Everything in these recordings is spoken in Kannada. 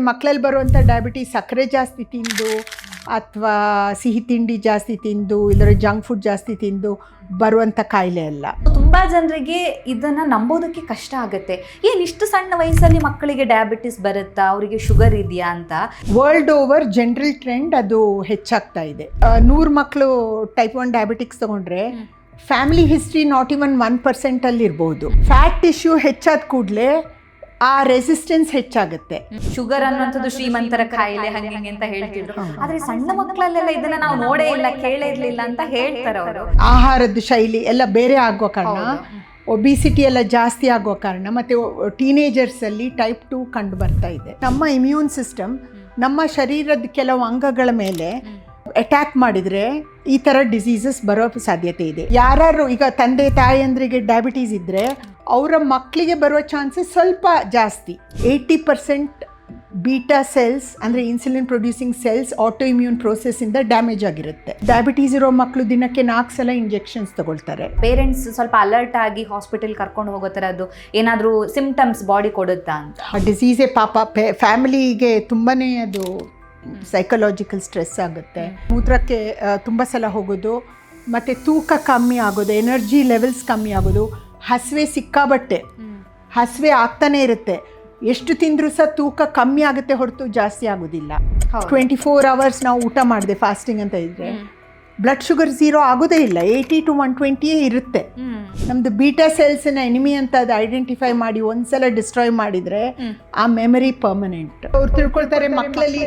ಮಕ್ಕಳಲ್ಲಿ ಬರುವಂಥ ಡಯಾಬಿಟೀಸ್ ಸಕ್ಕರೆ ಜಾಸ್ತಿ ತಿಂದು ಅಥವಾ ಸಿಹಿ ತಿಂಡಿ ಜಾಸ್ತಿ ತಿಂದು ಇಲ್ಲದ್ರೆ ಜಂಕ್ ಫುಡ್ ಜಾಸ್ತಿ ತಿಂದು ಬರುವಂಥ ಕಾಯಿಲೆ ಅಲ್ಲ. ತುಂಬ ಜನರಿಗೆ ಇದನ್ನು ನಂಬೋದಕ್ಕೆ ಕಷ್ಟ ಆಗುತ್ತೆ. ಇಷ್ಟು ಸಣ್ಣ ವಯಸ್ಸಲ್ಲಿ ಮಕ್ಕಳಿಗೆ ಡಯಾಬಿಟಿಸ್ ಬರುತ್ತಾ, ಅವರಿಗೆ ಶುಗರ್ ಇದೆಯಾ ಅಂತ. ವರ್ಲ್ಡ್ ಓವರ್ ಜನರಲ್ ಟ್ರೆಂಡ್ ಅದು ಹೆಚ್ಚಾಗ್ತಾ ಇದೆ. 100 ಮಕ್ಕಳು ಟೈಪ್ 1 ಡಯಾಬಿಟಿಕ್ಸ್ ತಗೊಂಡ್ರೆ ಫ್ಯಾಮಿಲಿ ಹಿಸ್ಟ್ರಿ ನಾಟ್ ಇವನ್ 1% ಅಲ್ಲಿ ಇರ್ಬೋದು. ಫ್ಯಾಟ್ ಟಿಶ್ಯೂ ಹೆಚ್ಚಾದ ಕೂಡಲೇ ಆ ರೆಸಿಸ್ಟೆನ್ಸ್ ಹೆಚ್ಚಾಗುತ್ತೆ. ಶುಗರ್ ಅನ್ನುವಂಥದ್ದು ಶ್ರೀಮಂತರ ಕಾಯಿಲೆ ಹಂಗೆ ಅಂತ ಹೇಳ್ತಿದ್ರು. ಆದ್ರೆ ಸಣ್ಣ ಮಕ್ಕಳಲ್ಲೆಲ್ಲ ಇದನ್ನ ನಾವು ನೋಡೇ ಇಲ್ಲ, ಕೇಳೇ ಇರ್ಲಿಲ್ಲ ಅಂತ ಹೇಳ್ತಾರೆ ಅವರು. ಆಹಾರದ ಶೈಲಿ ಎಲ್ಲ ಬೇರೆ ಆಗೋ ಕಾರಣ, ಒಬಿಸಿಟಿ ಎಲ್ಲ ಜಾಸ್ತಿ ಆಗೋ ಕಾರಣ, ಮತ್ತು ಟೀನೇಜರ್ಸಲ್ಲಿ ಟೈಪ್ 2 ಕಂಡು ಬರ್ತಾ ಇದೆ. ನಮ್ಮ ಇಮ್ಯೂನ್ ಸಿಸ್ಟಮ್ ನಮ್ಮ ಶರೀರದ ಕೆಲವು ಅಂಗಗಳ ಮೇಲೆ ಅಟ್ಯಾಕ್ ಮಾಡಿದರೆ ಈ ಥರ ಡಿಸೀಸಸ್ ಬರೋ ಸಾಧ್ಯತೆ ಇದೆ. ಯಾರು ಈಗ ತಂದೆ ತಾಯಂದ್ರಿಗೆ ಡಯಾಬಿಟೀಸ್ ಇದ್ದರೆ ಅವರ ಮಕ್ಕಳಿಗೆ ಬರುವ ಚಾನ್ಸಸ್ ಸ್ವಲ್ಪ ಜಾಸ್ತಿ. 80% ಬೀಟಾ ಸೆಲ್ಸ್ ಅಂದರೆ insulin producing cells auto immune ಪ್ರೋಸೆಸ್ಸಿಂದ ಡ್ಯಾಮೇಜ್ ಆಗಿರುತ್ತೆ. ಡಯಾಬಿಟೀಸ್ ಇರೋ ಮಕ್ಕಳು ದಿನಕ್ಕೆ 4 ಸಲ ಇಂಜೆಕ್ಷನ್ಸ್ ತಗೊಳ್ತಾರೆ. ಪೇರೆಂಟ್ಸ್ ಸ್ವಲ್ಪ ಅಲರ್ಟ್ ಆಗಿ ಹಾಸ್ಪಿಟಲ್ ಕರ್ಕೊಂಡು ಹೋಗೋ ಥರದ್ದು ಏನಾದರೂ ಸಿಂಪ್ಟಮ್ಸ್ ಬಾಡಿ ಕೊಡುತ್ತಾ ಅಂತ. ಆ ಡಿಸೀಸೇ ಪಾಪ ಫ್ಯಾಮಿಲಿಗೆ ತುಂಬಾ ಅದು ಸೈಕಲಾಜಿಕಲ್ ಸ್ಟ್ರೆಸ್ ಆಗುತ್ತೆ. ಮೂತ್ರಕ್ಕೆ ತುಂಬ ಸಲ ಹೋಗೋದು, ಮತ್ತು ತೂಕ ಕಮ್ಮಿ ಆಗೋದು, ಎನರ್ಜಿ ಲೆವೆಲ್ಸ್ ಕಮ್ಮಿ ಆಗೋದು, ಹಸಿವೆ ಸಿಕ್ಕಾಬಟ್ಟೆ ಹಸಿವೆ ಆಗ್ತಾನೆ ಇರುತ್ತೆ. ಎಷ್ಟು ತಿಂದರೂ ಸಹ ತೂಕ ಕಮ್ಮಿ ಆಗುತ್ತೆ ಹೊರತು ಜಾಸ್ತಿ ಆಗೋದಿಲ್ಲ. 24 hours ನಾವು ಊಟ ಮಾಡಿದೆ ಫಾಸ್ಟಿಂಗ್ ಅಂತ ಇದ್ದರೆ ಬ್ಲಡ್ ಶುಗರ್ 0 ಆಗೋದೇ ಇಲ್ಲ, 80 to 120 ಇರುತ್ತೆ. ನಮ್ಮದು ಬೀಟಾ ಸೆಲ್ಸ್ನ ಎನಿಮಿ ಅಂತ ಅದು ಐಡೆಂಟಿಫೈ ಮಾಡಿ ಒಂದ್ಸಲ ಡಿಸ್ಟ್ರಾಯ್ ಮಾಡಿದರೆ ಆ ಮೆಮರಿ ಪರ್ಮನೆಂಟ್. ಅವ್ರು ತಿಳ್ಕೊಳ್ತಾರೆ ಮಕ್ಕಳಲ್ಲಿ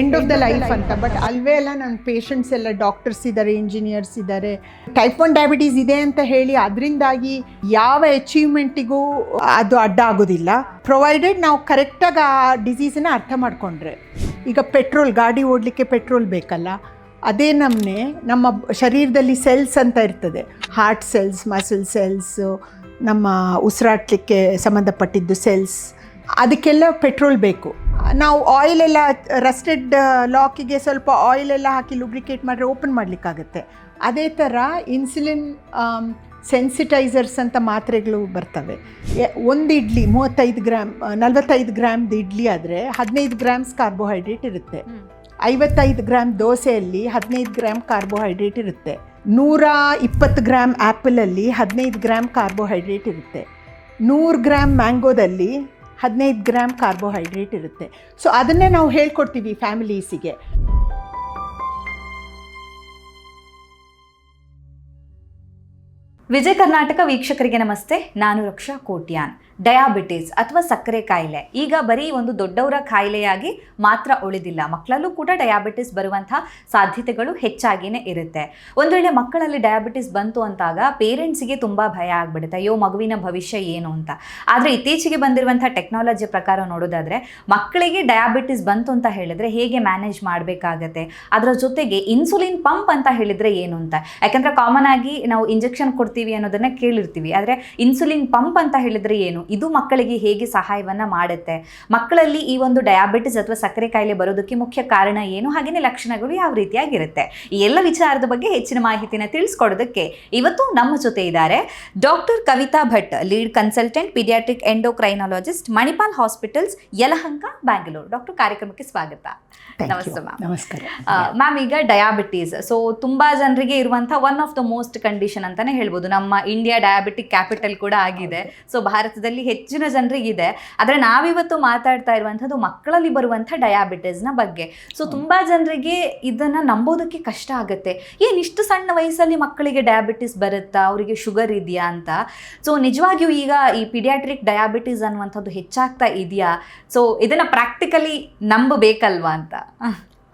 ಎಂಡ್ ಆಫ್ ದ ಲೈಫ್ ಅಂತ. ಬಟ್ ಅಲ್ವೇ ಅಲ್ಲ, ನನ್ನ ಪೇಷಂಟ್ಸ್ ಎಲ್ಲ ಡಾಕ್ಟರ್ಸ್ ಇದ್ದಾರೆ, ಇಂಜಿನಿಯರ್ಸ್ ಇದ್ದಾರೆ. ಟೈಪ್ 1 ಡಯಾಬಿಟೀಸ್ ಇದೆ ಅಂತ ಹೇಳಿ ಅದರಿಂದಾಗಿ ಯಾವ ಅಚೀವ್ಮೆಂಟಿಗೂ ಅದು ಅಡ್ಡ ಆಗೋದಿಲ್ಲ, ಪ್ರೊವೈಡೆಡ್ ನಾವು ಕರೆಕ್ಟಾಗಿ ಆ ಡಿಸೀಸನ್ನ ಅರ್ಥ ಮಾಡಿಕೊಂಡ್ರೆ. ಈಗ ಪೆಟ್ರೋಲ್, ಗಾಡಿ ಓಡಲಿಕ್ಕೆ ಪೆಟ್ರೋಲ್ ಬೇಕಲ್ಲ, ಅದೇ ನಮ್ಮ ಶರೀರದಲ್ಲಿ ಸೆಲ್ಸ್ ಅಂತ ಇರ್ತದೆ. ಹಾರ್ಟ್ ಸೆಲ್ಸ್, ಮಸಲ್ ಸೆಲ್ಸು, ನಮ್ಮ ಉಸಿರಾಟಲಿಕ್ಕೆ ಸಂಬಂಧಪಟ್ಟಿದ್ದು ಸೆಲ್ಸ್, ಅದಕ್ಕೆಲ್ಲ ಪೆಟ್ರೋಲ್ ಬೇಕು. ನಾವು ಆಯಿಲೆಲ್ಲ ರಸ್ಟೆಡ್ ಲಾಕಿಗೆ ಸ್ವಲ್ಪ ಆಯಿಲೆಲ್ಲ ಹಾಕಿ ಲುಬ್ರಿಕೇಟ್ ಮಾಡಿದ್ರೆ ಓಪನ್ ಮಾಡಲಿಕ್ಕಾಗತ್ತೆ. ಅದೇ ಥರ ಇನ್ಸುಲಿನ್ ಸೆನ್ಸಿಟೈಸರ್ಸ್ ಅಂತ ಮಾತ್ರೆಗಳು ಬರ್ತವೆ. ಒಂದು ಇಡ್ಲಿ 35 ಗ್ರಾಮ್ 45 ಗ್ರಾಮ್ದು ಇಡ್ಲಿ ಆದರೆ 15 ಗ್ರಾಮ್ಸ್ ಕಾರ್ಬೋಹೈಡ್ರೇಟ್ ಇರುತ್ತೆ. 55 ಗ್ರಾಮ್ ದೋಸೆಯಲ್ಲಿ 15 ಗ್ರಾಮ್ ಕಾರ್ಬೋಹೈಡ್ರೇಟ್ ಇರುತ್ತೆ. 120 ಗ್ರಾಮ್ ಆ್ಯಪಲಲ್ಲಿ 15 ಗ್ರಾಮ್ ಕಾರ್ಬೋಹೈಡ್ರೇಟ್ ಇರುತ್ತೆ. 100 ಗ್ರಾಮ್ ಮ್ಯಾಂಗೋದಲ್ಲಿ 15 ಗ್ರಾಮ್ ಕಾರ್ಬೋಹೈಡ್ರೇಟ್ ಇರುತ್ತೆ. ಸೊ ಅದನ್ನೇ ನಾವು ಹೇಳ್ಕೊಡ್ತೀವಿ ಫ್ಯಾಮಿಲೀಸಿಗೆ. ವಿಜಯ ಕರ್ನಾಟಕ ವೀಕ್ಷಕರಿಗೆ ನಮಸ್ತೆ. ನಾನು ರಕ್ಷಾ ಕೋಟ್ಯಾನ್. ಡಯಾಬಿಟಿಸ್ ಅಥವಾ ಸಕ್ಕರೆ ಕಾಯಿಲೆ ಈಗ ಬರೀ ಒಂದು ದೊಡ್ಡವರ ಕಾಯಿಲೆಯಾಗಿ ಮಾತ್ರ ಉಳಿದಿಲ್ಲ. ಮಕ್ಕಳಲ್ಲೂ ಕೂಡ ಡಯಾಬಿಟಿಸ್ ಬರುವಂಥ ಸಾಧ್ಯತೆಗಳು ಹೆಚ್ಚಾಗಿಯೇ ಇರುತ್ತೆ. ಒಂದು ವೇಳೆ ಮಕ್ಕಳಲ್ಲಿ ಡಯಾಬಿಟಿಸ್ ಬಂತು ಅಂತಾಗ ಪೇರೆಂಟ್ಸಿಗೆ ತುಂಬ ಭಯ ಆಗಿಬಿಡುತ್ತೆ, ಅಯ್ಯೋ ಮಗುವಿನ ಭವಿಷ್ಯ ಏನು ಅಂತ. ಆದರೆ ಇತ್ತೀಚೆಗೆ ಬಂದಿರುವಂಥ ಟೆಕ್ನಾಲಜಿ ಪ್ರಕಾರ ನೋಡೋದಾದರೆ ಮಕ್ಕಳಿಗೆ ಡಯಾಬಿಟಿಸ್ ಬಂತು ಅಂತ ಹೇಳಿದ್ರೆ ಹೇಗೆ ಮ್ಯಾನೇಜ್ ಮಾಡಬೇಕಾಗತ್ತೆ, ಅದರ ಜೊತೆಗೆ ಇನ್ಸುಲಿನ್ ಪಂಪ್ ಅಂತ ಹೇಳಿದರೆ ಏನು ಅಂತ. ಯಾಕಂದರೆ ಕಾಮನ್ ಆಗಿ ನಾವು ಇಂಜೆಕ್ಷನ್ ಕೊಡ್ತೀವಿ ಅನ್ನೋದನ್ನ ಕೇಳಿರ್ತೀವಿ, ಆದರೆ ಇನ್ಸುಲಿನ್ ಪಂಪ್ ಅಂತ ಹೇಳಿದರೆ ಏನು, ಇದು ಮಕ್ಕಳಿಗೆ ಹೇಗೆ ಸಹಾಯವನ್ನ ಮಾಡುತ್ತೆ, ಮಕ್ಕಳಲ್ಲಿ ಈ ಒಂದು ಡಯಾಬಿಟಿಸ್ ಅಥವಾ ಸಕ್ಕರೆ ಕಾಯಿಲೆ ಬರೋದಕ್ಕೆ ಮುಖ್ಯ ಕಾರಣ ಏನು, ಹಾಗೆಯೇ ಲಕ್ಷಣಗಳು ಯಾವ ರೀತಿಯಾಗಿರುತ್ತೆ, ಈ ಎಲ್ಲ ವಿಚಾರದ ಬಗ್ಗೆ ಹೆಚ್ಚಿನ ಮಾಹಿತಿನ ತಿಳಿಸ್ಕೊಡೋದಕ್ಕೆ ಇವತ್ತು ನಮ್ಮ ಜೊತೆ ಇದ್ದಾರೆ doctor Kavita Bhat, lead consultant pediatric endocrinologist, Manipal hospitals, Yelahanka, Bangalore. Doctor, ಕಾರ್ಯಕ್ರಮಕ್ಕೆ ಸ್ವಾಗತ. ನಮಸ್ತೆ ಮ್ಯಾಮ್. ನಮಸ್ಕಾರ ಮ್ಯಾಮ್. ಈಗ ಡಯಾಬಿಟೀಸ್ ತುಂಬಾ ಜನರಿಗೆ ಇರುವಂಥ one of the most condition ಅಂತಾನೆ ಹೇಳ್ಬೋದು. ನಮ್ಮ ಇಂಡಿಯಾ ಡಯಾಬಿಟಿಕ್ ಕ್ಯಾಪಿಟಲ್ ಕೂಡ ಆಗಿದೆ. ಸೊ ಭಾರತದಲ್ಲಿ ಹೆಚ್ಚಿನ ಜನರಿಗಿದೆ. ಆದರೆ ನಾವಿವತ್ತು ಮಾತಾಡ್ತಾ ಇರುವಂಥದ್ದು ಮಕ್ಕಳಲ್ಲಿ ಬರುವಂಥ ಡಯಾಬಿಟಿಸ್ನ ಬಗ್ಗೆ. ಸೊ ತುಂಬಾ ಜನರಿಗೆ ಇದನ್ನ ನಂಬೋದಕ್ಕೆ ಕಷ್ಟ ಆಗುತ್ತೆ. ಇಷ್ಟು ಸಣ್ಣ ವಯಸ್ಸಲ್ಲಿ ಮಕ್ಕಳಿಗೆ ಡಯಾಬಿಟಿಸ್ ಬರುತ್ತಾ, ಅವರಿಗೆ ಶುಗರ್ ಇದೆಯಾ ಅಂತ. ಸೊ ನಿಜವಾಗಿಯೂ ಈಗ ಈ ಪೀಡಿಯಾಟ್ರಿಕ್ ಡಯಾಬಿಟಿಸ್ ಅನ್ನುವಂಥದ್ದು ಹೆಚ್ಚಾಗ್ತಾ ಇದೆಯಾ? ಸೊ ಇದನ್ನ ಪ್ರಾಕ್ಟಿಕಲಿ ನಂಬಬೇಕಲ್ವಾ ಅಂತ.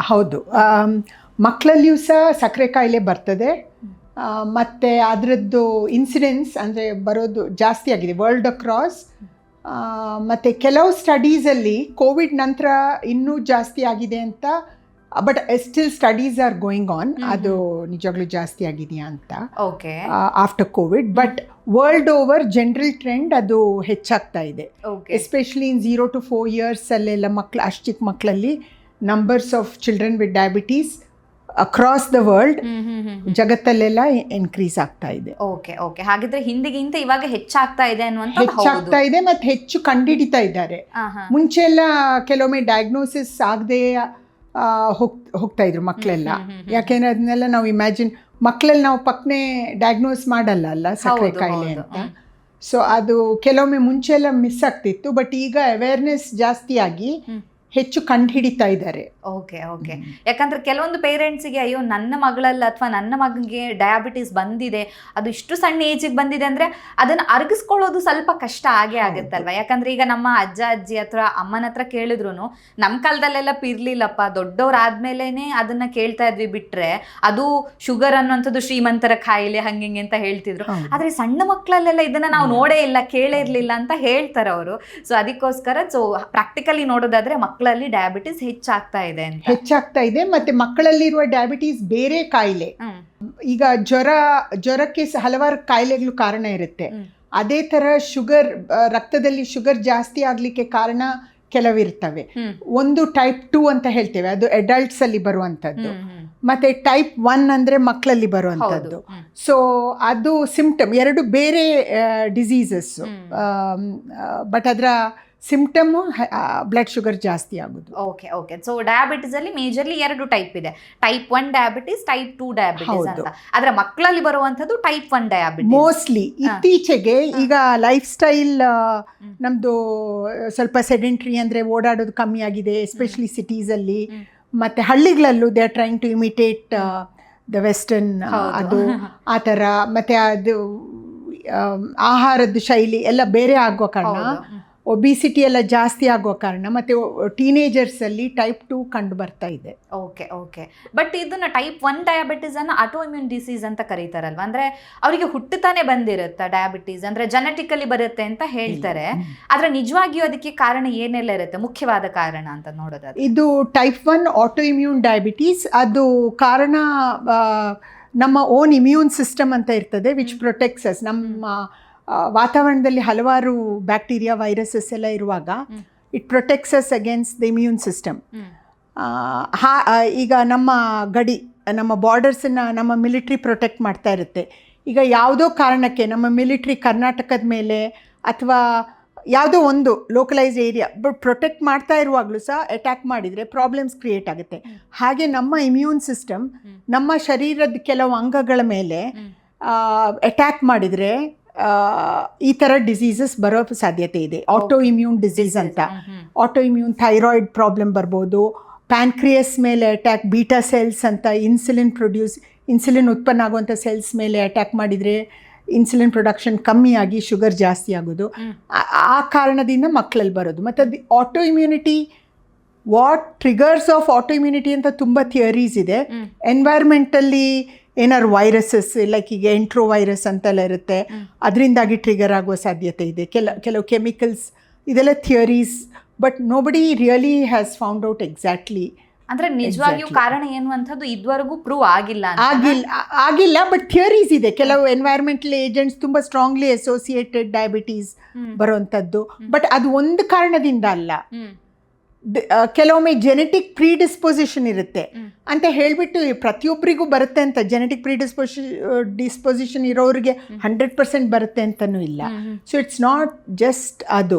ಹೌದು, ಮಕ್ಕಳಲ್ಲಿಯೂ ಸಹ ಸಕ್ಕರೆ ಕಾಯಿಲೆ ಬರ್ತದೆ. ಮತ್ತು ಅದರದ್ದು ಇನ್ಸಿಡೆನ್ಸ್ ಅಂದರೆ ಬರೋದು ಜಾಸ್ತಿ ಆಗಿದೆ ವರ್ಲ್ಡ್ ಅಕ್ರಾಸ್. ಮತ್ತು ಕೆಲವು ಸ್ಟಡೀಸಲ್ಲಿ ಕೋವಿಡ್ ನಂತರ ಇನ್ನೂ ಜಾಸ್ತಿ ಆಗಿದೆ ಅಂತ, but still studies are going on, ಅದು ನಿಜವಾಗ್ಲೂ ಜಾಸ್ತಿ ಆಗಿದೆಯಾ ಅಂತ after Covid. But world over general trend ಅದು ಹೆಚ್ಚಾಗ್ತಾ ಇದೆ. ಎಸ್ಪೆಷಲಿ ಇನ್ 0 to 4 years ಅಲ್ಲೆಲ್ಲ ಮಕ್ಕಳು, ಅಷ್ಟು ಚಿಕ್ಕ ಮಕ್ಕಳಲ್ಲಿ numbers of children with diabetes across the world ಜಗತ್ತಲ್ಲೆಲ್ಲ ಇನ್ಕ್ರೀಸ್ ಆಗ್ತಾ ಇದೆ. ಓಕೆ ಓಕೆ, ಹಾಗಿದ್ರೆ ಹಿಂದಿಗಿಂತ ಇವಾಗ ಹೆಚ್ಚಾಗ್ತಾ ಇದೆ ಅನ್ನುವಂಥದ್ದು ಹೆಚ್ಚಾಗ್ತಾ ಇದೆ ಮತ್ತು ಹೆಚ್ಚು ಕಂಡುಹಿಡಿತಾ ಇದ್ದಾರೆ. ಮುಂಚೆ ಎಲ್ಲ ಕೆಲವೊಮ್ಮೆ ಡಯಾಗ್ನೋಸಿಸ್ ಆಗದೆ ಹೋಗ್ತಾ ಇದ್ರು ಮಕ್ಕಳೆಲ್ಲ. ಯಾಕೆಂದ್ರೆ ಅದನ್ನೆಲ್ಲ ನಾವು ಇಮ್ಯಾಜಿನ್, ಮಕ್ಕಳಲ್ಲಿ ನಾವು ಪಕ್ಕನೆ ಡಯಾಗ್ನೋಸ್ ಮಾಡಲ್ಲ ಅಲ್ಲ ಸಕ್ಕರೆ ಕಾಯಿಲೆ ಅಂತ. ಸೊ ಅದು ಕೆಲವೊಮ್ಮೆ ಮುಂಚೆ ಎಲ್ಲ ಮಿಸ್ ಆಗ್ತಿತ್ತು. ಬಟ್ ಈಗ ಅವೇರ್ನೆಸ್ ಜಾಸ್ತಿ ಆಗಿ ಹೆಚ್ಚು ಕಂಡುಹಿಡಿತಾ ಇದ್ದಾರೆ. ಓಕೆ ಓಕೆ, ಯಾಕಂದ್ರೆ ಕೆಲವೊಂದು ಪೇರೆಂಟ್ಸಿಗೆ ಅಯ್ಯೋ ನನ್ನ ಮಗಳಲ್ಲಿ ಅಥವಾ ನನ್ನ ಮಗನಿಗೆ ಡಯಾಬಿಟಿಸ್ ಬಂದಿದೆ, ಅದು ಇಷ್ಟು ಸಣ್ಣ ಏಜಿಗೆ ಬಂದಿದೆ ಅಂದರೆ ಅದನ್ನು ಅರಗಿಸ್ಕೊಳ್ಳೋದು ಸ್ವಲ್ಪ ಕಷ್ಟ ಆಗೇ ಆಗುತ್ತಲ್ವ. ಯಾಕಂದ್ರೆ ಈಗ ನಮ್ಮ ಅಜ್ಜ ಅಜ್ಜಿ ಹತ್ರ ಅಮ್ಮನ ಹತ್ರ ಕೇಳಿದ್ರು ನಮ್ಮ ಕಾಲದಲ್ಲೆಲ್ಲ ಇರ್ಲಿಲ್ಲಪ್ಪ, ದೊಡ್ಡವ್ರಾದ್ಮೇಲೆ ಅದನ್ನ ಕೇಳ್ತಾ ಇದ್ವಿ, ಬಿಟ್ರೆ ಅದು ಶುಗರ್ ಅನ್ನುವಂಥದ್ದು ಶ್ರೀಮಂತರ ಕಾಯಿಲೆ ಹಂಗೆ ಅಂತ ಹೇಳ್ತಿದ್ರು. ಆದರೆ ಸಣ್ಣ ಮಕ್ಕಳಲ್ಲೆಲ್ಲ ಇದನ್ನ ನಾವು ನೋಡೇ ಇಲ್ಲ, ಕೇಳೇ ಇರಲಿಲ್ಲ ಅಂತ ಹೇಳ್ತಾರೆ ಅವರು. ಸೊ ಅದಕ್ಕೋಸ್ಕರ ಸೊ ಪ್ರಾಕ್ಟಿಕಲಿ ನೋಡೋದಾದ್ರೆ ಮಕ್ಕಳಲ್ಲಿ ಡಯಾಬಿಟಿಸ್ ಹೆಚ್ಚಾಗ್ತಾ ಇದೆ. ಮತ್ತೆ ಮಕ್ಕಳಲ್ಲಿರುವ ಡಯಾಬಿಟೀಸ್ ಬೇರೆ ಕಾಯಿಲೆ, ಈಗ ಜ್ವರಕ್ಕೆ ಹಲವಾರು ಕಾಯಿಲೆಗಳು ಕಾರಣ ಇರುತ್ತೆ. ಅದೇ ತರ ಶುಗರ್, ರಕ್ತದಲ್ಲಿ ಶುಗರ್ ಜಾಸ್ತಿ ಆಗ್ಲಿಕ್ಕೆ ಕಾರಣ ಕೆಲವಿರ್ತವೆ. ಒಂದು ಟೈಪ್ 2 ಅಂತ ಹೇಳ್ತೇವೆ, ಅದು ಅಡಲ್ಟ್ಸ್ ಅಲ್ಲಿ ಬರುವಂತದ್ದು. ಮತ್ತೆ ಟೈಪ್ 1 ಅಂದ್ರೆ ಮಕ್ಕಳಲ್ಲಿ ಬರುವಂತದ್ದು. ಸೊ ಅದು ಸಿಂಪ್ಟಮ್, ಎರಡು ಬೇರೆ ಡಿಸೀಸಸ್. ಬಟ್ ಅದರ ಸಿಂಪ್ಟಮು ಬ್ಲಡ್ ಶುಗರ್ ಜಾಸ್ತಿ ಆಗೋದು. ಓಕೆ ಓಕೆ, ಸೊ ಡಯಾಬಿಟಿಸ್ ಅಲ್ಲಿ ಮೇಜರ್ಲಿ 2 ಟೈಪ್ ಇದೆ, ಟೈಪ್ 1 ಡಯಾಬಿಟಿಸ್, ಟೈಪ್ 2 ಡಯಾಬಿಟಿಸ್ ಅಂತ. ಆದ್ರೆ ಮಕ್ಕಳಲ್ಲಿ ಬರುವಂತದ್ದು ಟೈಪ್ 1 ಡಯಾಬಿಟಿಸ್ ಮೋಸ್ಟ್ಲಿ. ಇತ್ತೀಚೆಗೆ ಈಗ ಲೈಫ್ ಸ್ಟೈಲ್ ನಮ್ದು ಸ್ವಲ್ಪ ಸೆಡೆಂಟ್ರಿ, ಅಂದ್ರೆ ಓಡಾಡೋದು ಕಮ್ಮಿ ಆಗಿದೆ, ಎಸ್ಪೆಷಲಿ ಸಿಟೀಸ್ ಅಲ್ಲಿ. ಮತ್ತೆ ಹಳ್ಳಿಗಳಲ್ಲೂ they are trying to imitate the western, ಅದು ಆ ಥರ. ಮತ್ತೆ ಅದು ಆಹಾರದ ಶೈಲಿ ಎಲ್ಲ ಬೇರೆ ಆಗೋ ಕಾರಣ, ಒಬಿಸಿಟಿ ಎಲ್ಲ ಜಾಸ್ತಿ ಆಗೋ ಕಾರಣ, ಮತ್ತೆ ಟೀನೇಜರ್ಸ್ ಅಲ್ಲಿ ಟೈಪ್ 2 ಕಂಡು ಬರ್ತಾ ಇದೆ. ಓಕೆ ಓಕೆ, ಬಟ್ ಇದನ್ನ ಟೈಪ್ 1 ಡಯಾಬಿಟಿಸ್ ಅನ್ನು ಆಟೋಇಮ್ಯೂನ್ ಡಿಸೀಸ್ ಅಂತ ಕರೀತಾರಲ್ವಾ, ಅಂದ್ರೆ ಅವರಿಗೆ ಹುಟ್ಟುತ್ತಾನೆ ಬಂದಿರುತ್ತೆ ಡಯಾಬಿಟಿಸ್, ಅಂದ್ರೆ ಜೆನೆಟಿಕಲಿ ಬರುತ್ತೆ ಅಂತ ಹೇಳ್ತಾರೆ. ಆದ್ರೆ ನಿಜವಾಗಿಯೂ ಅದಕ್ಕೆ ಕಾರಣ ಏನೆಲ್ಲ ಇರುತ್ತೆ, ಮುಖ್ಯವಾದ ಕಾರಣ ಅಂತ ನೋಡೋದಾದ್ರೆ? ಇದು ಟೈಪ್ 1 ಆಟೋಇಮ್ಯೂನ್ ಡಯಾಬಿಟೀಸ್, ಅದು ಕಾರಣ ನಮ್ಮ ಓನ್ ಇಮ್ಯೂನ್ ಸಿಸ್ಟಮ್ ಅಂತ ಇರ್ತದೆ, ವಿಚ್ ಪ್ರೊಟೆಕ್ಟ್ಸ್ ಅಸ್. ನಮ್ಮ ವಾತಾವರಣದಲ್ಲಿ ಹಲವಾರು ಬ್ಯಾಕ್ಟೀರಿಯಾ, ವೈರಸಸ್ ಎಲ್ಲ ಇರುವಾಗ it protects us against the immune system. ಈಗ ನಮ್ಮ ಗಡಿ, ನಮ್ಮ ಬಾರ್ಡರ್ಸನ್ನು ನಮ್ಮ ಮಿಲಿಟ್ರಿ ಪ್ರೊಟೆಕ್ಟ್ ಮಾಡ್ತಾ ಇರುತ್ತೆ. ಈಗ ಯಾವುದೋ ಕಾರಣಕ್ಕೆ ನಮ್ಮ ಮಿಲಿಟ್ರಿ ಕರ್ನಾಟಕದ ಮೇಲೆ ಅಥವಾ ಯಾವುದೋ ಒಂದು ಲೋಕಲೈಸ್ ಏರಿಯಾ ಪ್ರೊಟೆಕ್ಟ್ ಮಾಡ್ತಾ ಇರುವಾಗಲೂ ಸಹ ಅಟ್ಯಾಕ್ ಮಾಡಿದರೆ ಪ್ರಾಬ್ಲಮ್ಸ್ ಕ್ರಿಯೇಟ್ ಆಗುತ್ತೆ. ಹಾಗೆ ನಮ್ಮ ಇಮ್ಯೂನ್ ಸಿಸ್ಟಮ್ ನಮ್ಮ ಶರೀರದ ಕೆಲವು ಅಂಗಗಳ ಮೇಲೆ ಅಟ್ಯಾಕ್ ಮಾಡಿದರೆ ಈ ಥರ ಡಿಸೀಸಸ್ ಬರೋ ಸಾಧ್ಯತೆ ಇದೆ. ಆಟೋ ಇಮ್ಯೂನ್ ಡಿಸೀಸ್ ಅಂತ. ಆಟೋ ಇಮ್ಯೂನ್ ಥೈರಾಯ್ಡ್ ಪ್ರಾಬ್ಲಮ್ ಬರ್ಬೋದು, ಪ್ಯಾನ್ಕ್ರಿಯಸ್ ಮೇಲೆ ಅಟ್ಯಾಕ್, ಬೀಟಾ ಸೆಲ್ಸ್ ಅಂತ ಇನ್ಸುಲಿನ್ ಉತ್ಪನ್ನ ಆಗುವಂಥ ಸೆಲ್ಸ್ ಮೇಲೆ ಅಟ್ಯಾಕ್ ಮಾಡಿದರೆ ಇನ್ಸುಲಿನ್ ಪ್ರೊಡಕ್ಷನ್ ಕಮ್ಮಿ ಆಗಿ ಶುಗರ್ ಜಾಸ್ತಿ ಆಗೋದು. ಆ ಕಾರಣದಿಂದ ಮಕ್ಕಳಲ್ಲಿ ಬರೋದು. ಮತ್ತು ಅದು auto immunity, what triggers of auto immunity ಅಂತ ತುಂಬ ಥಿಯರೀಸ್ ಇದೆ. ಎನ್ವೈರ್ಮೆಂಟಲ್ಲಿ ಏನಾದ್ರು ವೈರಸಸ್, ಲೈಕ್ ಈಗ ಎಂಟ್ರೋ ವೈರಸ್ ಅಂತೆಲ್ಲ ಇರುತ್ತೆ, ಅದರಿಂದಾಗಿ ಟ್ರಿಗರ್ ಆಗುವ ಸಾಧ್ಯತೆ ಇದೆ. ಕೆಲವು ಕೆಮಿಕಲ್ಸ್, ಇದೆಲ್ಲ theories. But nobody really has found out exactly. ಅಂದ್ರೆ ನಿಜವಾಗಿಯೂ ಕಾರಣ ಏನು ಅಂತದ್ದು ಇದುವರೆಗೂ ಪ್ರೂವ್ ಆಗಿಲ್ಲ. ಬಟ್ ಥಿಯರೀಸ್ ಇದೆ. ಕೆಲವು ಎನ್ವೈರ್ಮೆಂಟಲ್ ಏಜೆಂಟ್ಸ್ ತುಂಬ ಸ್ಟ್ರಾಂಗ್ಲಿ ಅಸೋಸಿಯೇಟೆಡ್ ಡಯಾಬಿಟೀಸ್ ಬರುವಂಥದ್ದು. ಬಟ್ ಅದು ಒಂದು ಕಾರಣದಿಂದ ಅಲ್ಲ, ಕೆಲವೊಮ್ಮೆ ಜೆನೆಟಿಕ್ ಪ್ರೀಡಿಸ್ಪೊಸಿಷನ್ ಇರುತ್ತೆ ಅಂತ ಹೇಳಿಬಿಟ್ಟು ಪ್ರತಿಯೊಬ್ಬರಿಗೂ ಬರುತ್ತೆ ಅಂತ, ಜೆನೆಟಿಕ್ ಡಿಸ್ಪೊಸಿಷನ್ ಇರೋರಿಗೆ 100% ಬರುತ್ತೆ ಅಂತನೂ ಇಲ್ಲ. ಸೊ ಇಟ್ಸ್ ನಾಟ್ ಜಸ್ಟ್ ಅದು,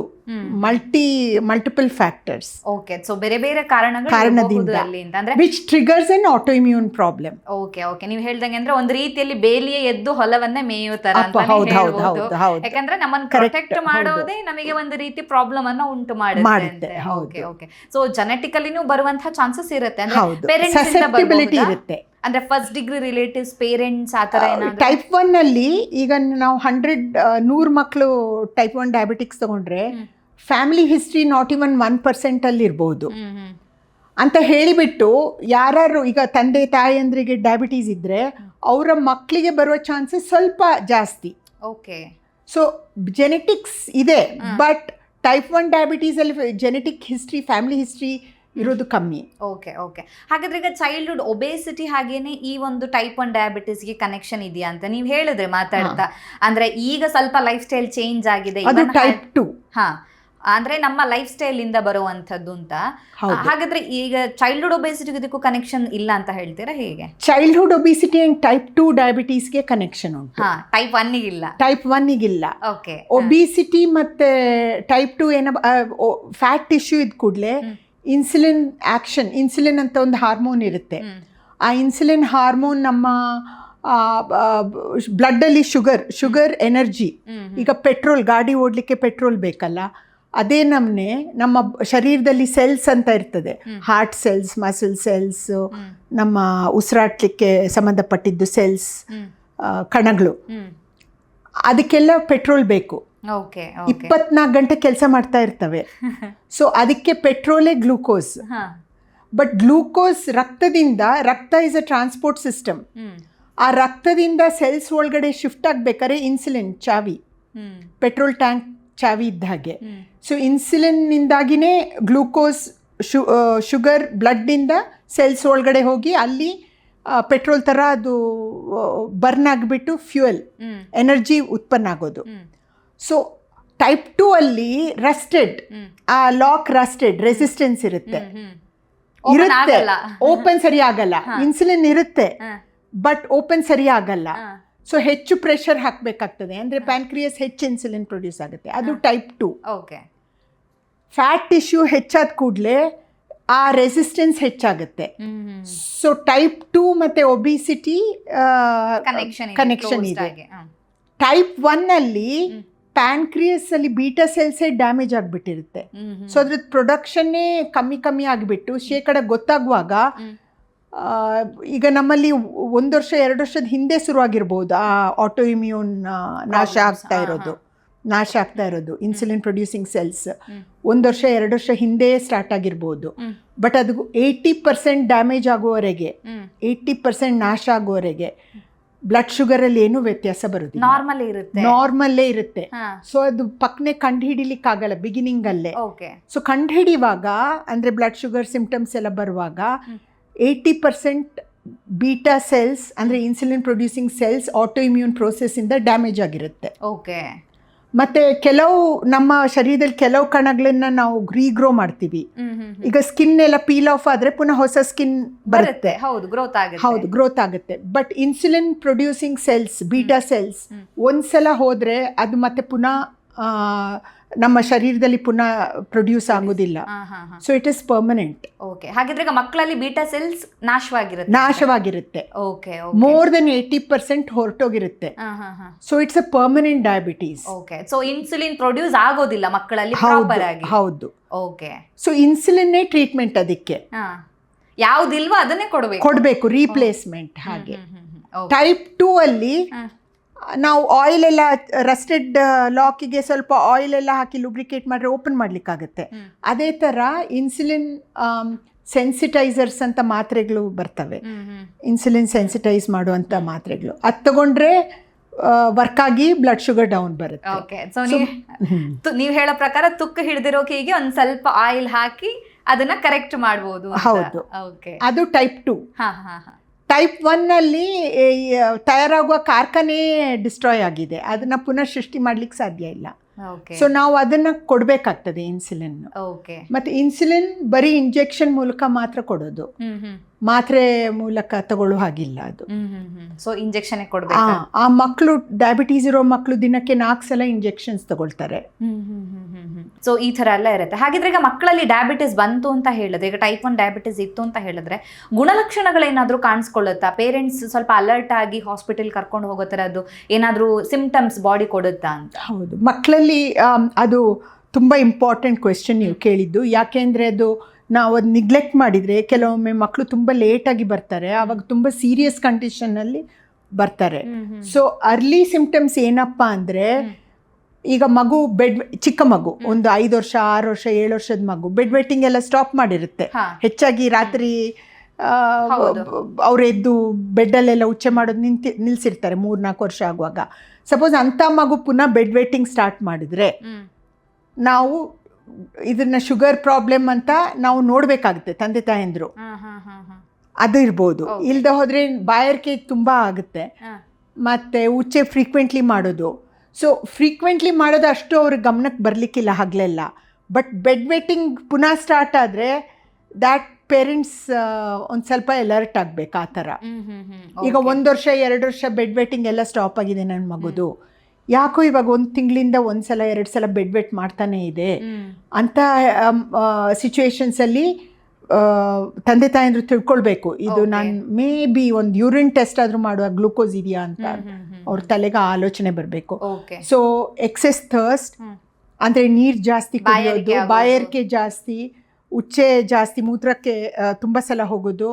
ಮಲ್ಟಿಪಲ್ ಫ್ಯಾಕ್ಟರ್ಸ್. ಓಕೆ, ಸೊ ಬೇರೆ ಬೇರೆ ಕಾರಣದಿಂದ which triggers N autoimmune problem. Okay okay, ನೀವು ಹೇಳ್ದಂಗೆ ಅಂದ್ರೆ ಒಂದು ರೀತಿಯಲ್ಲಿ ಬೇಲಿಯೇ ಎದ್ದು ಹೊಲವನ್ನೇ ಮೇಯೋ ತರ ಅಂತ ಹೇಳ್ಬೋದು. ಯಾಕಂದ್ರೆ ನಮ್ಮನ್ನು ಪ್ರೊಟೆಕ್ಟ್ ಮಾಡೋದೇ ನಮಗೆ ಒಂದು ರೀತಿ ಪ್ರಾಬ್ಲಮ್ ಅನ್ನ ಉಂಟು ಮಾಡುತ್ತೆ. ಓಕೆ ಓಕೆ, ಸೊ ಜೆನೆಟಿಕಲಿನೂ ಬರುವಂತಹ ಚಾನ್ಸಸ್ ಇರುತ್ತೆ, ಅಂದ್ರೆ ಪೇರೆಂಟ್ಸ್ ಇರುತ್ತೆ. ಅಂದ್ರೆ ಫಸ್ಟ್ ಡಿಗ್ರಿ ರಿಲೇಟಿವ್ಸ್, ಪೇರೆಂಟ್ಸ್ ಆ ಥರ ಏನಾದ್ರು? ಟೈಪ್ 1 ಅಲ್ಲಿ ಈಗ ನಾವು 100 ಮಕ್ಕಳು ಟೈಪ್ 1 ಡಯಾಬಿಟಿಕ್ಸ್ ತಗೊಂಡ್ರೆ ಫ್ಯಾಮಿಲಿ ಹಿಸ್ಟ್ರಿ ನಾಟ್ ಇವನ್ 1% ಅಲ್ಲಿ ಇರ್ಬೋದು ಅಂತ ಹೇಳಿಬಿಟ್ಟು, ಯಾರು ಈಗ ತಂದೆ ತಾಯಿಯಂದ್ರಿಗೆ ಡಯಾಬಿಟೀಸ್ ಇದ್ರೆ ಅವರ ಮಕ್ಕಳಿಗೆ ಬರುವ ಚಾನ್ಸಸ್ ಸ್ವಲ್ಪ ಜಾಸ್ತಿ. ಓಕೆ, ಸೊ ಜೆನೆಟಿಕ್ಸ್ ಇದೆ, ಬಟ್ ಟೈಪ್ 1 ಡಯಾಬಿಟೀಸ್ ಅಲ್ಲಿ ಜೆನೆಟಿಕ್ ಹಿಸ್ಟ್ರಿ, ಫ್ಯಾಮಿಲಿ ಹಿಸ್ಟ್ರಿ ಇರೋದು ಕಮ್ಮಿ. ಓಕೆ ಓಕೆ, ಹಾಗಾದ್ರೆ ಈಗ ಚೈಲ್ಡ್ಹುಡ್ ಒಬೇಸಿಟಿ ಹಾಗೇನೆ ಈ ಒಂದು ಟೈಪ್ 1 ಡಯಾಬಿಟಿಸ್ಗೆ ಕನೆಕ್ಷನ್ ಇದೆಯಾ ಅಂತ ನೀವು ಹೇಳಿದ್ರೆ ಮಾತಾಡ್ತಾ, ಅಂದ್ರೆ ಈಗ ಸ್ವಲ್ಪ ಲೈಫ್ ಸ್ಟೈಲ್ ಚೇಂಜ್ ಆಗಿದೆ, ಅದು ಟೈಪ್ 2. ಹಾ, ಅಂದ್ರೆ ನಮ್ಮ ಲೈಫ್ ಸ್ಟೈಲ್ ಇಂದ ಬರುವಂತದ್ದು ಅಂತ. ಹೌದು. ಹಾಗಾದ್ರೆ ಈಗ ಚೈಲ್ಡ್ಹುಡ್ ಒಬೆಸಿಟಿ ಇದಕ್ಕೂ ಕನೆಕ್ಷನ್ ಇಲ್ಲ ಅಂತ ಹೇಳ್ತೀರಾ ಹೇಗೆ? ಚೈಲ್ಡ್ಹುಡ್ ಒಬಿಸಿಟಿ ಅಂಡ್ ಟೈಪ್ 2 ಡಯಾಬಿಟೀಸ್ಗೆ ಕನೆಕ್ಷನ್ ಉಂಟು. ಹಾ, ಟೈಪ್ 1 ಇಲ್ಲ. ಟೈಪ್ 1 ಇಲ್ಲ. ಓಕೆ. ಒಬಿಸಿಟಿ ಮತ್ತೆ ಟೈಪ್ 2 ಏನ ಫ್ಯಾಟ್ ಟಿಶ್ಯೂ ಇದ್ ಕೂಡಲೇ ಇನ್ಸುಲಿನ್ ಆಕ್ಷನ್, ಇನ್ಸುಲಿನ್ ಅಂತ ಒಂದು ಹಾರ್ಮೋನ್ ಇರುತ್ತೆ. ಆ ಇನ್ಸುಲಿನ್ ಹಾರ್ಮೋನ್ ನಮ್ಮ ಬ್ಲಡ್ಡಲ್ಲಿ ಶುಗರ್ ಎನರ್ಜಿ, ಈಗ ಪೆಟ್ರೋಲ್, ಗಾಡಿ ಓಡಲಿಕ್ಕೆ ಪೆಟ್ರೋಲ್ ಬೇಕಲ್ಲ, ಅದೇ ನಮ್ಮನೆ ನಮ್ಮ ಶರೀರದಲ್ಲಿ ಸೆಲ್ಸ್ ಅಂತ ಇರ್ತದೆ. ಹಾರ್ಟ್ ಸೆಲ್ಸ್, ಮಸಲ್ ಸೆಲ್ಸ್, ನಮ್ಮ ಉಸಿರಾಟಲಿಕ್ಕೆ ಸಂಬಂಧಪಟ್ಟಿದ್ದು ಸೆಲ್ಸ್, ಕಣಗಳು, ಅದಕ್ಕೆಲ್ಲ ಪೆಟ್ರೋಲ್ ಬೇಕು. 24 ಗಂಟೆ ಕೆಲಸ ಮಾಡ್ತಾ ಇರ್ತವೆ. ಸೊ ಅದಕ್ಕೆ ಪೆಟ್ರೋಲೇ ಗ್ಲೂಕೋಸ್. ಬಟ್ ಗ್ಲೂಕೋಸ್ ರಕ್ತ ಇಸ್ ಅ ಟ್ರಾನ್ಸ್ಪೋರ್ಟ್ ಸಿಸ್ಟಮ್. ಆ ರಕ್ತದಿಂದ ಸೆಲ್ಸ್ ಒಳಗಡೆ ಶಿಫ್ಟ್ ಆಗಬೇಕಾದ್ರೆ ಇನ್ಸುಲಿನ್ ಚಾವಿ, ಪೆಟ್ರೋಲ್ ಟ್ಯಾಂಕ್ ಚಾವಿ ಇದ್ದ ಹಾಗೆ. ಸೊ ಇನ್ಸುಲಿನ್ನಿಂದಾಗಿನೇ ಗ್ಲೂಕೋಸ್ ಶುಗರ್ ಬ್ಲಡ್ಡಿಂದ ಸೆಲ್ಸ್ ಒಳಗಡೆ ಹೋಗಿ ಅಲ್ಲಿ ಪೆಟ್ರೋಲ್ ಥರ ಅದು ಬರ್ನ್ ಆಗಿಬಿಟ್ಟು ಫ್ಯೂಯಲ್, ಎನರ್ಜಿ ಉತ್ಪನ್ನ ಆಗೋದು. ಸೊ ಟೈಪ್ 2 ಅಲ್ಲಿ ರಸ್ಟೆಡ್, ಆ ಲಾಕ್ ರಸ್ಟೆಡ್, ರೆಸಿಸ್ಟೆನ್ಸ್ ಇರುತ್ತೆ, ಓಪನ್ ಸರಿ ಆಗಲ್ಲ. ಇನ್ಸುಲಿನ್ ಇರುತ್ತೆ ಬಟ್ ಓಪನ್ ಸರಿ ಆಗಲ್ಲ. ಸೊ ಹೆಚ್ಚು ಪ್ರೆಷರ್ ಹಾಕಬೇಕಾಗ್ತದೆ, ಅಂದರೆ ಪ್ಯಾನ್ಕ್ರಿಯಸ್ ಹೆಚ್ಚು ಇನ್ಸುಲಿನ್ ಪ್ರೊಡ್ಯೂಸ್ ಆಗುತ್ತೆ. ಅದು ಟೈಪ್ 2. ಫ್ಯಾಟ್ ಟಿಶ್ಯೂ ಹೆಚ್ಚಾದ ಕೂಡಲೇ ಆ ರೆಸಿಸ್ಟೆನ್ಸ್ ಹೆಚ್ಚಾಗುತ್ತೆ. ಸೊ ಟೈಪ್ 2 ಮತ್ತು ಒಬಿಸಿಟಿ ಕನೆಕ್ಷನ್ ಇದೆ. ಟೈಪ್ 1 ಅಲ್ಲಿ ಪ್ಯಾನ್ಕ್ರಿಯಸ್ ಅಲ್ಲಿ ಬೀಟಾ ಸೆಲ್ಸೇ ಡ್ಯಾಮೇಜ್ ಆಗಿಬಿಟ್ಟಿರುತ್ತೆ. ಸೊ ಅದ್ರದ್ದು ಪ್ರೊಡಕ್ಷನ್ನೇ ಕಮ್ಮಿ ಆಗಿಬಿಟ್ಟು ಶೇಕಡ ಗೊತ್ತಾಗುವಾಗ, ಈಗ ನಮ್ಮಲ್ಲಿ 1 ವರ್ಷ 2 ವರ್ಷದ ಹಿಂದೆ ಶುರುವಾಗಿರ್ಬೋದು ಆ ಆಟೋ ಇಮ್ಯೂನ್ ನಾಶ ಆಗ್ತಾ ಇರೋದು ಇನ್ಸುಲಿನ್ ಪ್ರೊಡ್ಯೂಸಿಂಗ್ ಸೆಲ್ಸ್ 1 ವರ್ಷ 2 ವರ್ಷ ಹಿಂದೆ ಸ್ಟಾರ್ಟ್ ಆಗಿರ್ಬೋದು. ಬಟ್ ಅದು 80% ಡ್ಯಾಮೇಜ್ ಆಗುವವರೆಗೆ, 80% ನಾಶ ಆಗುವವರೆಗೆ ಬ್ಲಡ್ ಶುಗರಲ್ಲಿ ಏನೂ ವ್ಯತ್ಯಾಸ ಬರೋದಿಲ್ಲ, ನಾರ್ಮಲ್ಲೇ ಇರುತ್ತೆ. ಸೊ ಅದು ಪಕ್ಕನೆ ಕಂಡುಹಿಡಿಲಿಕ್ಕಾಗಲ್ಲ ಬಿಗಿನಿಂಗಲ್ಲೇ. ಸೊ ಕಂಡುಹಿಡಿಯುವಾಗ ಅಂದರೆ ಬ್ಲಡ್ ಶುಗರ್ ಸಿಂಪ್ಟಮ್ಸ್ ಎಲ್ಲ ಬರುವಾಗ 80% ಬೀಟಾ ಸೆಲ್ಸ್ ಅಂದರೆ insulin producing cells auto immune ಪ್ರೋಸೆಸ್ಸಿಂದ ಡ್ಯಾಮೇಜ್ ಆಗಿರುತ್ತೆ. ಮತ್ತು ಕೆಲವು ನಮ್ಮ ಶರೀರದಲ್ಲಿ ಕೆಲವು ಕಣಗಳನ್ನ ನಾವು ರೀಗ್ರೋ ಮಾಡ್ತೀವಿ. ಈಗ ಸ್ಕಿನ್ ಎಲ್ಲ ಪೀಲ್ ಆಫ್ ಆದರೆ ಪುನಃ ಹೊಸ ಸ್ಕಿನ್ ಬರುತ್ತೆ, ಹೌದು ಗ್ರೋತ್ ಆಗುತ್ತೆ. But insulin producing cells, beta cells ಒಂದ್ಸಲ ಹೋದರೆ ಅದು ಮತ್ತೆ ಪುನಃ ನಮ್ಮ ಶರೀರದಲ್ಲಿ ಪುನಃ ಪ್ರೊಡ್ಯೂಸ್ ಆಗೋದಿಲ್ಲ. So it is permanent. ಹಾಗಿದ್ರೆ ಮಕ್ಕಳಲ್ಲಿ ಬೀಟಾ ಸೆಲ್ಸ್ ನಾಶವಾಗಿರುತ್ತೆ. ಮೋರ್ ದೆನ್ 80% ಹೊರಟೋಗಿರುತ್ತೆ. So it's a permanent diabetes. So insulin produce ಆಗೋದಿಲ್ಲ ಮಕ್ಕಳಲ್ಲಿ. ಹೌದು. ಸೊ ಇನ್ಸುಲಿನ್ನೇ ಟ್ರೀಟ್ಮೆಂಟ್, ಅದಕ್ಕೆ ಯಾವುದಿಲ್ವೋ ಅದನ್ನೇ ಕೊಡಬೇಕು, ರೀಪ್ಲೇಸ್ಮೆಂಟ್. ಹಾಗೆ ಟೈಪ್ 2 ಅಲ್ಲಿ ನಾವು ಆಯಿಲ್ ಎಲ್ಲ ರಸ್ಟೆಡ್ ಲಾಕಿಗೆ ಸ್ವಲ್ಪ ಆಯಿಲ್ ಎಲ್ಲ ಹಾಕಿ ಲುಬ್ರಿಕೇಟ್ ಮಾಡಿದ್ರೆ ಓಪನ್ ಮಾಡಲಿಕ್ಕಾಗತ್ತೆ. ಅದೇ ಥರ ಇನ್ಸುಲಿನ್ ಸೆನ್ಸಿಟೈಸರ್ಸ್ ಅಂತ ಮಾತ್ರೆಗಳು ಬರ್ತವೆ, ಇನ್ಸುಲಿನ್ ಸೆನ್ಸಿಟೈಸ್ ಮಾಡುವಂಥ ಮಾತ್ರೆಗಳು. ಅದು ತಗೊಂಡ್ರೆ ವರ್ಕ್ ಆಗಿ ಬ್ಲಡ್ ಶುಗರ್ ಡೌನ್ ಬರುತ್ತೆ. ನೀವು ಹೇಳೋ ಪ್ರಕಾರ ತುಕ್ಕ ಹಿಡಿದಿರೋಕೆ ಹೀಗೆ ಒಂದು ಸ್ವಲ್ಪ ಆಯಿಲ್ ಹಾಕಿ ಅದನ್ನ ಕರೆಕ್ಟ್ ಮಾಡಬಹುದು. ಹೌದು, ಅದು ಟೈಪ್ 2. ಟೈಪ್ 1 ಅಲ್ಲಿ ತಯಾರಾಗುವ ಕಾರ್ಖಾನೆ ಡಿಸ್ಟ್ರಾಯ್ ಆಗಿದೆ, ಅದನ್ನ ಪುನಃ ಸೃಷ್ಟಿ ಮಾಡ್ಲಿಕ್ಕೆ ಸಾಧ್ಯ ಇಲ್ಲ. ಸೊ ನಾವು ಅದನ್ನ ಕೊಡಬೇಕಾಗ್ತದೆ ಇನ್ಸುಲಿನ್. ಮತ್ತೆ ಇನ್ಸುಲಿನ್ ಬರೀ ಇಂಜೆಕ್ಷನ್ ಮೂಲಕ ಮಾತ್ರ ಕೊಡೋದು, ಮಾತ್ರೆ ಮೂಲಕ ತಗೊಳ್ಳೋ ಹಾಗಿಲ್ಲ ಅದು. ಸೊ ಇಂಜೆಕ್ಷನ್ ಕೊಡಬೇಕು. ಆ ಮಕ್ಕಳು, ಡಯಾಬಿಟೀಸ್ ಇರೋ ಮಕ್ಕಳು ದಿನಕ್ಕೆ 4 ಸಲ ಇಂಜೆಕ್ಷನ್ಸ್ ತಗೊಳ್ತಾರೆ. ಸೊ ಈ ತರ ಎಲ್ಲ ಇರುತ್ತೆ. ಹಾಗಿದ್ರೆ ಈಗ ಮಕ್ಕಳಲ್ಲಿ ಡಯಾಬಿಟಿಸ್ ಬಂತು ಅಂತ ಹೇಳಿದ್ರೆ, ಈಗ ಟೈಪ್ 1 ಡಯಾಬಿಟಿಸ್ ಇತ್ತು ಅಂತ ಹೇಳಿದ್ರೆ ಗುಣಲಕ್ಷಣಗಳೇನಾದ್ರೂ ಕಾಣಿಸ್ಕೊಳ್ಳುತ್ತಾ? ಪೇರೆಂಟ್ಸ್ ಸ್ವಲ್ಪ ಅಲರ್ಟ್ ಆಗಿ ಹಾಸ್ಪಿಟಲ್ ಕರ್ಕೊಂಡು ಹೋಗೋ ಥರದ್ದು ಏನಾದರೂ ಸಿಂಪ್ಟಮ್ಸ್ ಬಾಡಿ ಕೊಡುತ್ತಾ ಅಂತ? ಹೌದು, ಮಕ್ಕಳಲ್ಲಿ ಅದು ತುಂಬ ಇಂಪಾರ್ಟೆಂಟ್ ಕ್ವೆಶ್ಚನ್ ನೀವು ಕೇಳಿದ್ದು. ಯಾಕೆಂದರೆ ಅದು ನಾವು ಅದು ನಿಗ್ಲೆಕ್ಟ್ ಮಾಡಿದರೆ ಕೆಲವೊಮ್ಮೆ ಮಕ್ಕಳು ತುಂಬ ಲೇಟಾಗಿ ಬರ್ತಾರೆ, ಆವಾಗ ತುಂಬ ಸೀರಿಯಸ್ ಕಂಡೀಷನ್ನಲ್ಲಿ ಬರ್ತಾರೆ. ಸೊ ಅರ್ಲಿ ಸಿಂಪ್ಟಮ್ಸ್ ಏನಪ್ಪ ಅಂದರೆ, ಈಗ ಮಗು ಚಿಕ್ಕ ಮಗು, ಒಂದು 5 ವರ್ಷ 6 ವರ್ಷ 7 ವರ್ಷದ ಮಗು ಬೆಡ್ ವೆಟ್ಟಿಂಗ್ ಎಲ್ಲ ಸ್ಟಾಪ್ ಮಾಡಿರುತ್ತೆ. ಹೆಚ್ಚಾಗಿ ರಾತ್ರಿ ಅವ್ರು ಎದ್ದು ಬೆಡ್ಡಲ್ಲೆಲ್ಲ ಉಚ್ಚೆ ಮಾಡೋದು ನಿಲ್ಸಿರ್ತಾರೆ 3-4 ವರ್ಷ ಆಗುವಾಗ. ಸಪೋಸ್ ಅಂಥ ಮಗು ಪುನಃ ಬೆಡ್ ವೆಟ್ಟಿಂಗ್ ಸ್ಟಾರ್ಟ್ ಮಾಡಿದ್ರೆ ನಾವು ಇದನ್ನ ಶುಗರ್ ಪ್ರಾಬ್ಲಮ್ ಅಂತ ನಾವು ನೋಡಬೇಕಾಗುತ್ತೆ, ತಂದೆ ತಾಯಂದ್ರು. ಅದು ಇರ್ಬೋದು. ಇಲ್ಲದೆ ಹೋದರೆ ಬಾಯಾರಿಕೆ ತುಂಬ ಆಗುತ್ತೆ, ಮತ್ತು ಉಚ್ಚೆ ಫ್ರೀಕ್ವೆಂಟ್ಲಿ ಮಾಡೋದು. ಸೊ ಫ್ರೀಕ್ವೆಂಟ್ಲಿ ಮಾಡೋದು ಅಷ್ಟು ಅವ್ರ ಗಮನಕ್ಕೆ ಬರಲಿಕ್ಕಿಲ್ಲ ಹಗಲೆಲ್ಲ. ಬಟ್ ಬೆಡ್ ವೇಟಿಂಗ್ ಪುನಃ ಸ್ಟಾರ್ಟ್ ಆದರೆ ದ್ಯಾಟ್ ಪೇರೆಂಟ್ಸ್ ಒಂದು ಸ್ವಲ್ಪ ಅಲರ್ಟ್ ಆಗಬೇಕು ಆ ಥರ. ಈಗ 1 ವರ್ಷ 2 ವರ್ಷ ಬೆಡ್ ವೇಟಿಂಗ್ ಎಲ್ಲ ಸ್ಟಾಪ್ ಆಗಿದೆ ನನ್ನ ಮಗುದು, ಯಾಕೋ ಇವಾಗ 1 ತಿಂಗಳಿಂದ 1 ಸಲ 2 ಸಲ ಬೆಡ್ ವೇಟ್ ಮಾಡ್ತಾನೆ ಇದೆ ಅಂತ ಸಿಚುವೇಶನ್ಸಲ್ಲಿ ತಂದೆ ತಾಯಂದ್ರು ತಿಳ್ಕೊಳ್ಬೇಕು. ಇದು ನಾನು ಮೇ ಬಿ ಒಂದು ಯೂರಿನ್ ಟೆಸ್ಟ್ ಆದರೂ ಮಾಡುವ ಗ್ಲೂಕೋಸ್ ಇದೆಯಾ ಅಂತ ಅವ್ರ ತಲೆಗೆ ಆಲೋಚನೆ ಬರಬೇಕು. ಸೊ ಎಕ್ಸೆಸ್ ಥರ್ಸ್ಟ್ ಅಂದರೆ ನೀರು ಜಾಸ್ತಿ ಕುಡಿಯೋದು, ಬಾಯಾರಿಕೆ ಜಾಸ್ತಿ, ಉಚ್ಚೆ ಜಾಸ್ತಿ, ಮೂತ್ರಕ್ಕೆ ತುಂಬ ಸಲ ಹೋಗೋದು,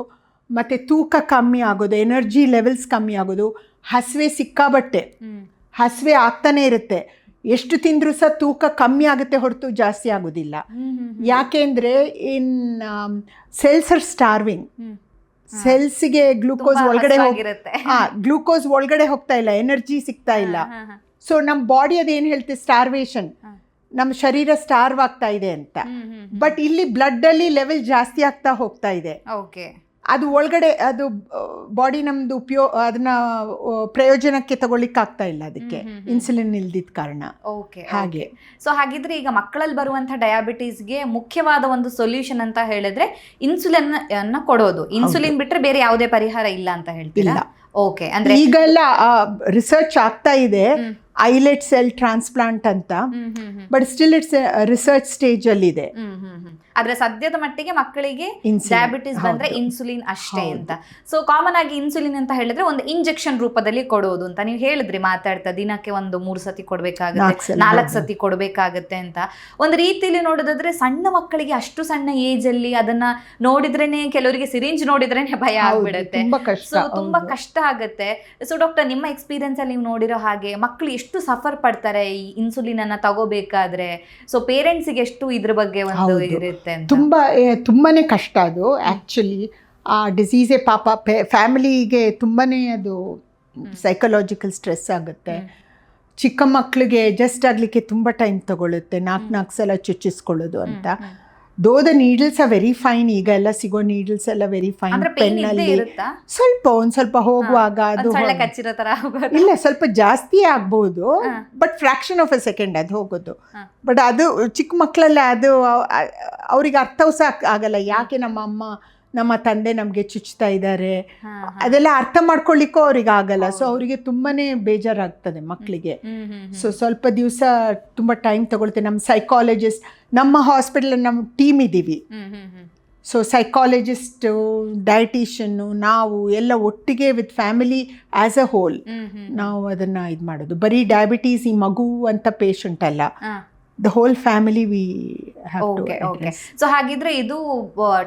ಮತ್ತು ತೂಕ ಕಮ್ಮಿ ಆಗೋದು, ಎನರ್ಜಿ ಲೆವೆಲ್ಸ್ ಕಮ್ಮಿ ಆಗೋದು, ಹಸಿವೆ ಸಿಕ್ಕಾಬಟ್ಟೆ ಹಸಿವೆ ಆಗ್ತಾನೆ ಇರುತ್ತೆ. ಎಷ್ಟು ತಿಂದರೂ ಸಹ ತೂಕ ಕಮ್ಮಿ ಆಗುತ್ತೆ ಹೊರತು ಜಾಸ್ತಿ ಆಗೋದಿಲ್ಲ. ಯಾಕೆಂದರೆ ಇನ್ ಸೆಲ್ಸ್ ಆರ್ ಸ್ಟಾರ್ವಿಂಗ್, ಸೆಲ್ಸ್ಗೆ ಗ್ಲೂಕೋಸ್ ಒಳಗಡೆ ಗ್ಲೂಕೋಸ್ ಒಳಗಡೆ ಹೋಗ್ತಾ ಇಲ್ಲ, ಎನರ್ಜಿ ಸಿಗ್ತಾ ಇಲ್ಲ. ಸೊ ನಮ್ಮ ಬಾಡಿ ಅದೇನು ಹೇಳ್ತೆ, ಸ್ಟಾರ್ವೇಷನ್, ನಮ್ಮ ಶರೀರ ಸ್ಟಾರ್ವ್ ಆಗ್ತಾ ಇದೆ ಅಂತ. ಬಟ್ ಇಲ್ಲಿ ಬ್ಲಡ್ ಅಲ್ಲಿ ಲೆವೆಲ್ ಜಾಸ್ತಿ ಆಗ್ತಾ ಹೋಗ್ತಾ ಇದೆ. ಅದು ಒಳಗಡೆ ಅದು ಬಾಡಿ ನಮ್ದು ಅದನ್ನ ಪ್ರಯೋಜನಕ್ಕೆ ತಗೊಳ್ಳಿಕ್ಕೆ ಆಗ್ತಾ ಇಲ್ಲ, ಅದಕ್ಕೆ ಇನ್ಸುಲಿನ್ ಇಲ್ದಿದ್ದ ಕಾರಣ. ಹಾಗೆ ಸೊ ಹಾಗಿದ್ರೆ ಈಗ ಮಕ್ಕಳಲ್ಲಿ ಬರುವಂತಹ ಡಯಾಬಿಟೀಸ್ಗೆ ಮುಖ್ಯವಾದ ಒಂದು ಸೊಲ್ಯೂಷನ್ ಅಂತ ಹೇಳಿದ್ರೆ ಇನ್ಸುಲಿನ್ ಅನ್ನ ಕೊಡೋದು. ಇನ್ಸುಲಿನ್ ಬಿಟ್ರೆ ಬೇರೆ ಯಾವುದೇ ಪರಿಹಾರ ಇಲ್ಲ ಅಂತ ಹೇಳ್ತೀರಾ? ಓಕೆ, ಅಂದ್ರೆ ಈಗೆಲ್ಲ ರಿಸರ್ಚ್ ಆಗ್ತಾ ಇದೆ ಐಲೆಟ್ ಸೆಲ್ ಟ್ರಾನ್ಸ್ಪ್ಲಾಂಟ್ ಅಂತ, but still it's research stage ಅಲ್ಲಿ ಇದೆ. ಆದ್ರೆ ಸದ್ಯದ ಮಟ್ಟಿಗೆ ಮಕ್ಕಳಿಗೆ ಡಯಾಬಿಟಿಸ್ ಬಂದ್ರೆ ಇನ್ಸುಲಿನ್ ಅಷ್ಟೇ ಅಂತ. ಸೊ ಕಾಮನ್ ಆಗಿ ಇನ್ಸುಲಿನ್ ಅಂತ ಹೇಳಿದ್ರೆ ಒಂದು ಇಂಜೆಕ್ಷನ್ ರೂಪದಲ್ಲಿ ಕೊಡೋದು ಅಂತ ನೀವು ಹೇಳಿದ್ರಿ ಮಾತಾಡ್ತಾ, ದಿನಕ್ಕೆ ಒಂದು 3 ಸತಿ ಕೊಡ್ಬೇಕಾಗುತ್ತೆ, 4 ಸತಿ ಕೊಡ್ಬೇಕಾಗತ್ತೆ ಅಂತ. ಒಂದು ರೀತಿಯಲ್ಲಿ ನೋಡೋದಾದ್ರೆ ಸಣ್ಣ ಮಕ್ಕಳಿಗೆ ಅಷ್ಟು ಸಣ್ಣ ಏಜ್ ಅಲ್ಲಿ ಅದನ್ನ ನೋಡಿದ್ರೇನೆ, ಕೆಲವರಿಗೆ ಸಿರಿಂಜ್ ನೋಡಿದ್ರೇನೆ ಭಯ ಆಗ್ಬಿಡುತ್ತೆ. ಸೊ ತುಂಬಾ ಕಷ್ಟ ಆಗುತ್ತೆ. ಸೊ ಡಾಕ್ಟರ್, ನಿಮ್ಮ ಎಕ್ಸ್ಪೀರಿಯನ್ಸ್ ಅಲ್ಲಿ ನೀವು ನೋಡಿರೋ ಹಾಗೆ ಮಕ್ಕಳು ಎಷ್ಟು ಸಫರ್ ಪಡ್ತಾರೆ ಈ ಇನ್ಸುಲಿನ್ ಅನ್ನ ತಗೋಬೇಕಾದ್ರೆ? ಸೊ ಪೇರೆಂಟ್ಸ್ಗೆ ಎಷ್ಟು ಇದ್ರ ಬಗ್ಗೆ ಒಂದು ಇರುತ್ತೆ? ತುಂಬಾನೇ ಕಷ್ಟ ಅದು ಆ್ಯಕ್ಚುಲಿ. ಆ ಡಿಸೀಸೇ ಪಾಪ ಫ್ಯಾಮಿಲಿಗೆ ತುಂಬಾನೇ ಅದು ಸೈಕಲಾಜಿಕಲ್ ಸ್ಟ್ರೆಸ್ ಆಗುತ್ತೆ. ಚಿಕ್ಕ ಮಕ್ಕಳಿಗೆ ಅಡ್ಜಸ್ಟ್ ಆಗಲಿಕ್ಕೆ ತುಂಬ ಟೈಮ್ ತಗೊಳುತ್ತೆ, 4 ಸಲ ಚುಚ್ಚಿಸ್ಕೊಳ್ಳೋದು ಅಂತ. Though the needles are very fine, ಈಗ ಎಲ್ಲ ಸಿಗೋ ನೀಡಲ್ಸ್ ಎಲ್ಲ ವೆರಿ ಫೈನ್. ಪೆನ್ನಲ್ಲಿ ಒಂದ್ ಸ್ವಲ್ಪ ಹೋಗುವಾಗ ಅದು ಇಲ್ಲ, ಸ್ವಲ್ಪ ಜಾಸ್ತಿ ಆಗ್ಬೋದು, but fraction of A second ಅದು ಹೋಗೋದು. ಬಟ್ ಅದು ಚಿಕ್ಕ ಮಕ್ಕಳಲ್ಲ, ಅದು ಅವ್ರಿಗೆ ಅರ್ಥವೂ ಸಹ ಆಗಲ್ಲ, ಯಾಕೆ ನಮ್ಮ ತಂದೆ ನಮಗೆ ಚುಚ್ತಾ ಇದ್ದಾರೆ, ಅದೆಲ್ಲ ಅರ್ಥ ಮಾಡ್ಕೊಳ್ಳಿಕ್ಕೂ ಅವ್ರಿಗೆ ಆಗಲ್ಲ. ಸೊ ಅವರಿಗೆ ತುಂಬಾನೇ ಬೇಜಾರಾಗ್ತದೆ ಮಕ್ಕಳಿಗೆ. ಸೊ ಸ್ವಲ್ಪ ದಿವಸ ತುಂಬ ಟೈಮ್ ತಗೊಳ್ತೆ. ನಮ್ಮ ಸೈಕಾಲಜಿಸ್ಟ್, ನಮ್ಮ ಹಾಸ್ಪಿಟಲ್ ನಮ್ಮ ಟೀಮ್ ಇದ್ದೀವಿ. ಸೊ ಸೈಕಾಲಜಿಸ್ಟು, ಡಯಟಿಷಿಯನ್ನು, ನಾವು ಎಲ್ಲ ಒಟ್ಟಿಗೆ with family as a hole ನಾವು ಅದನ್ನ ಇದು ಮಾಡೋದು. ಬರೀ ಡಯಾಬಿಟೀಸ್ ಈ ಮಗು ಅಂತ ಪೇಷಂಟ್ ಅಲ್ಲ, the whole family we have to address. So ಹಾಗಿದ್ರೆ ಇದು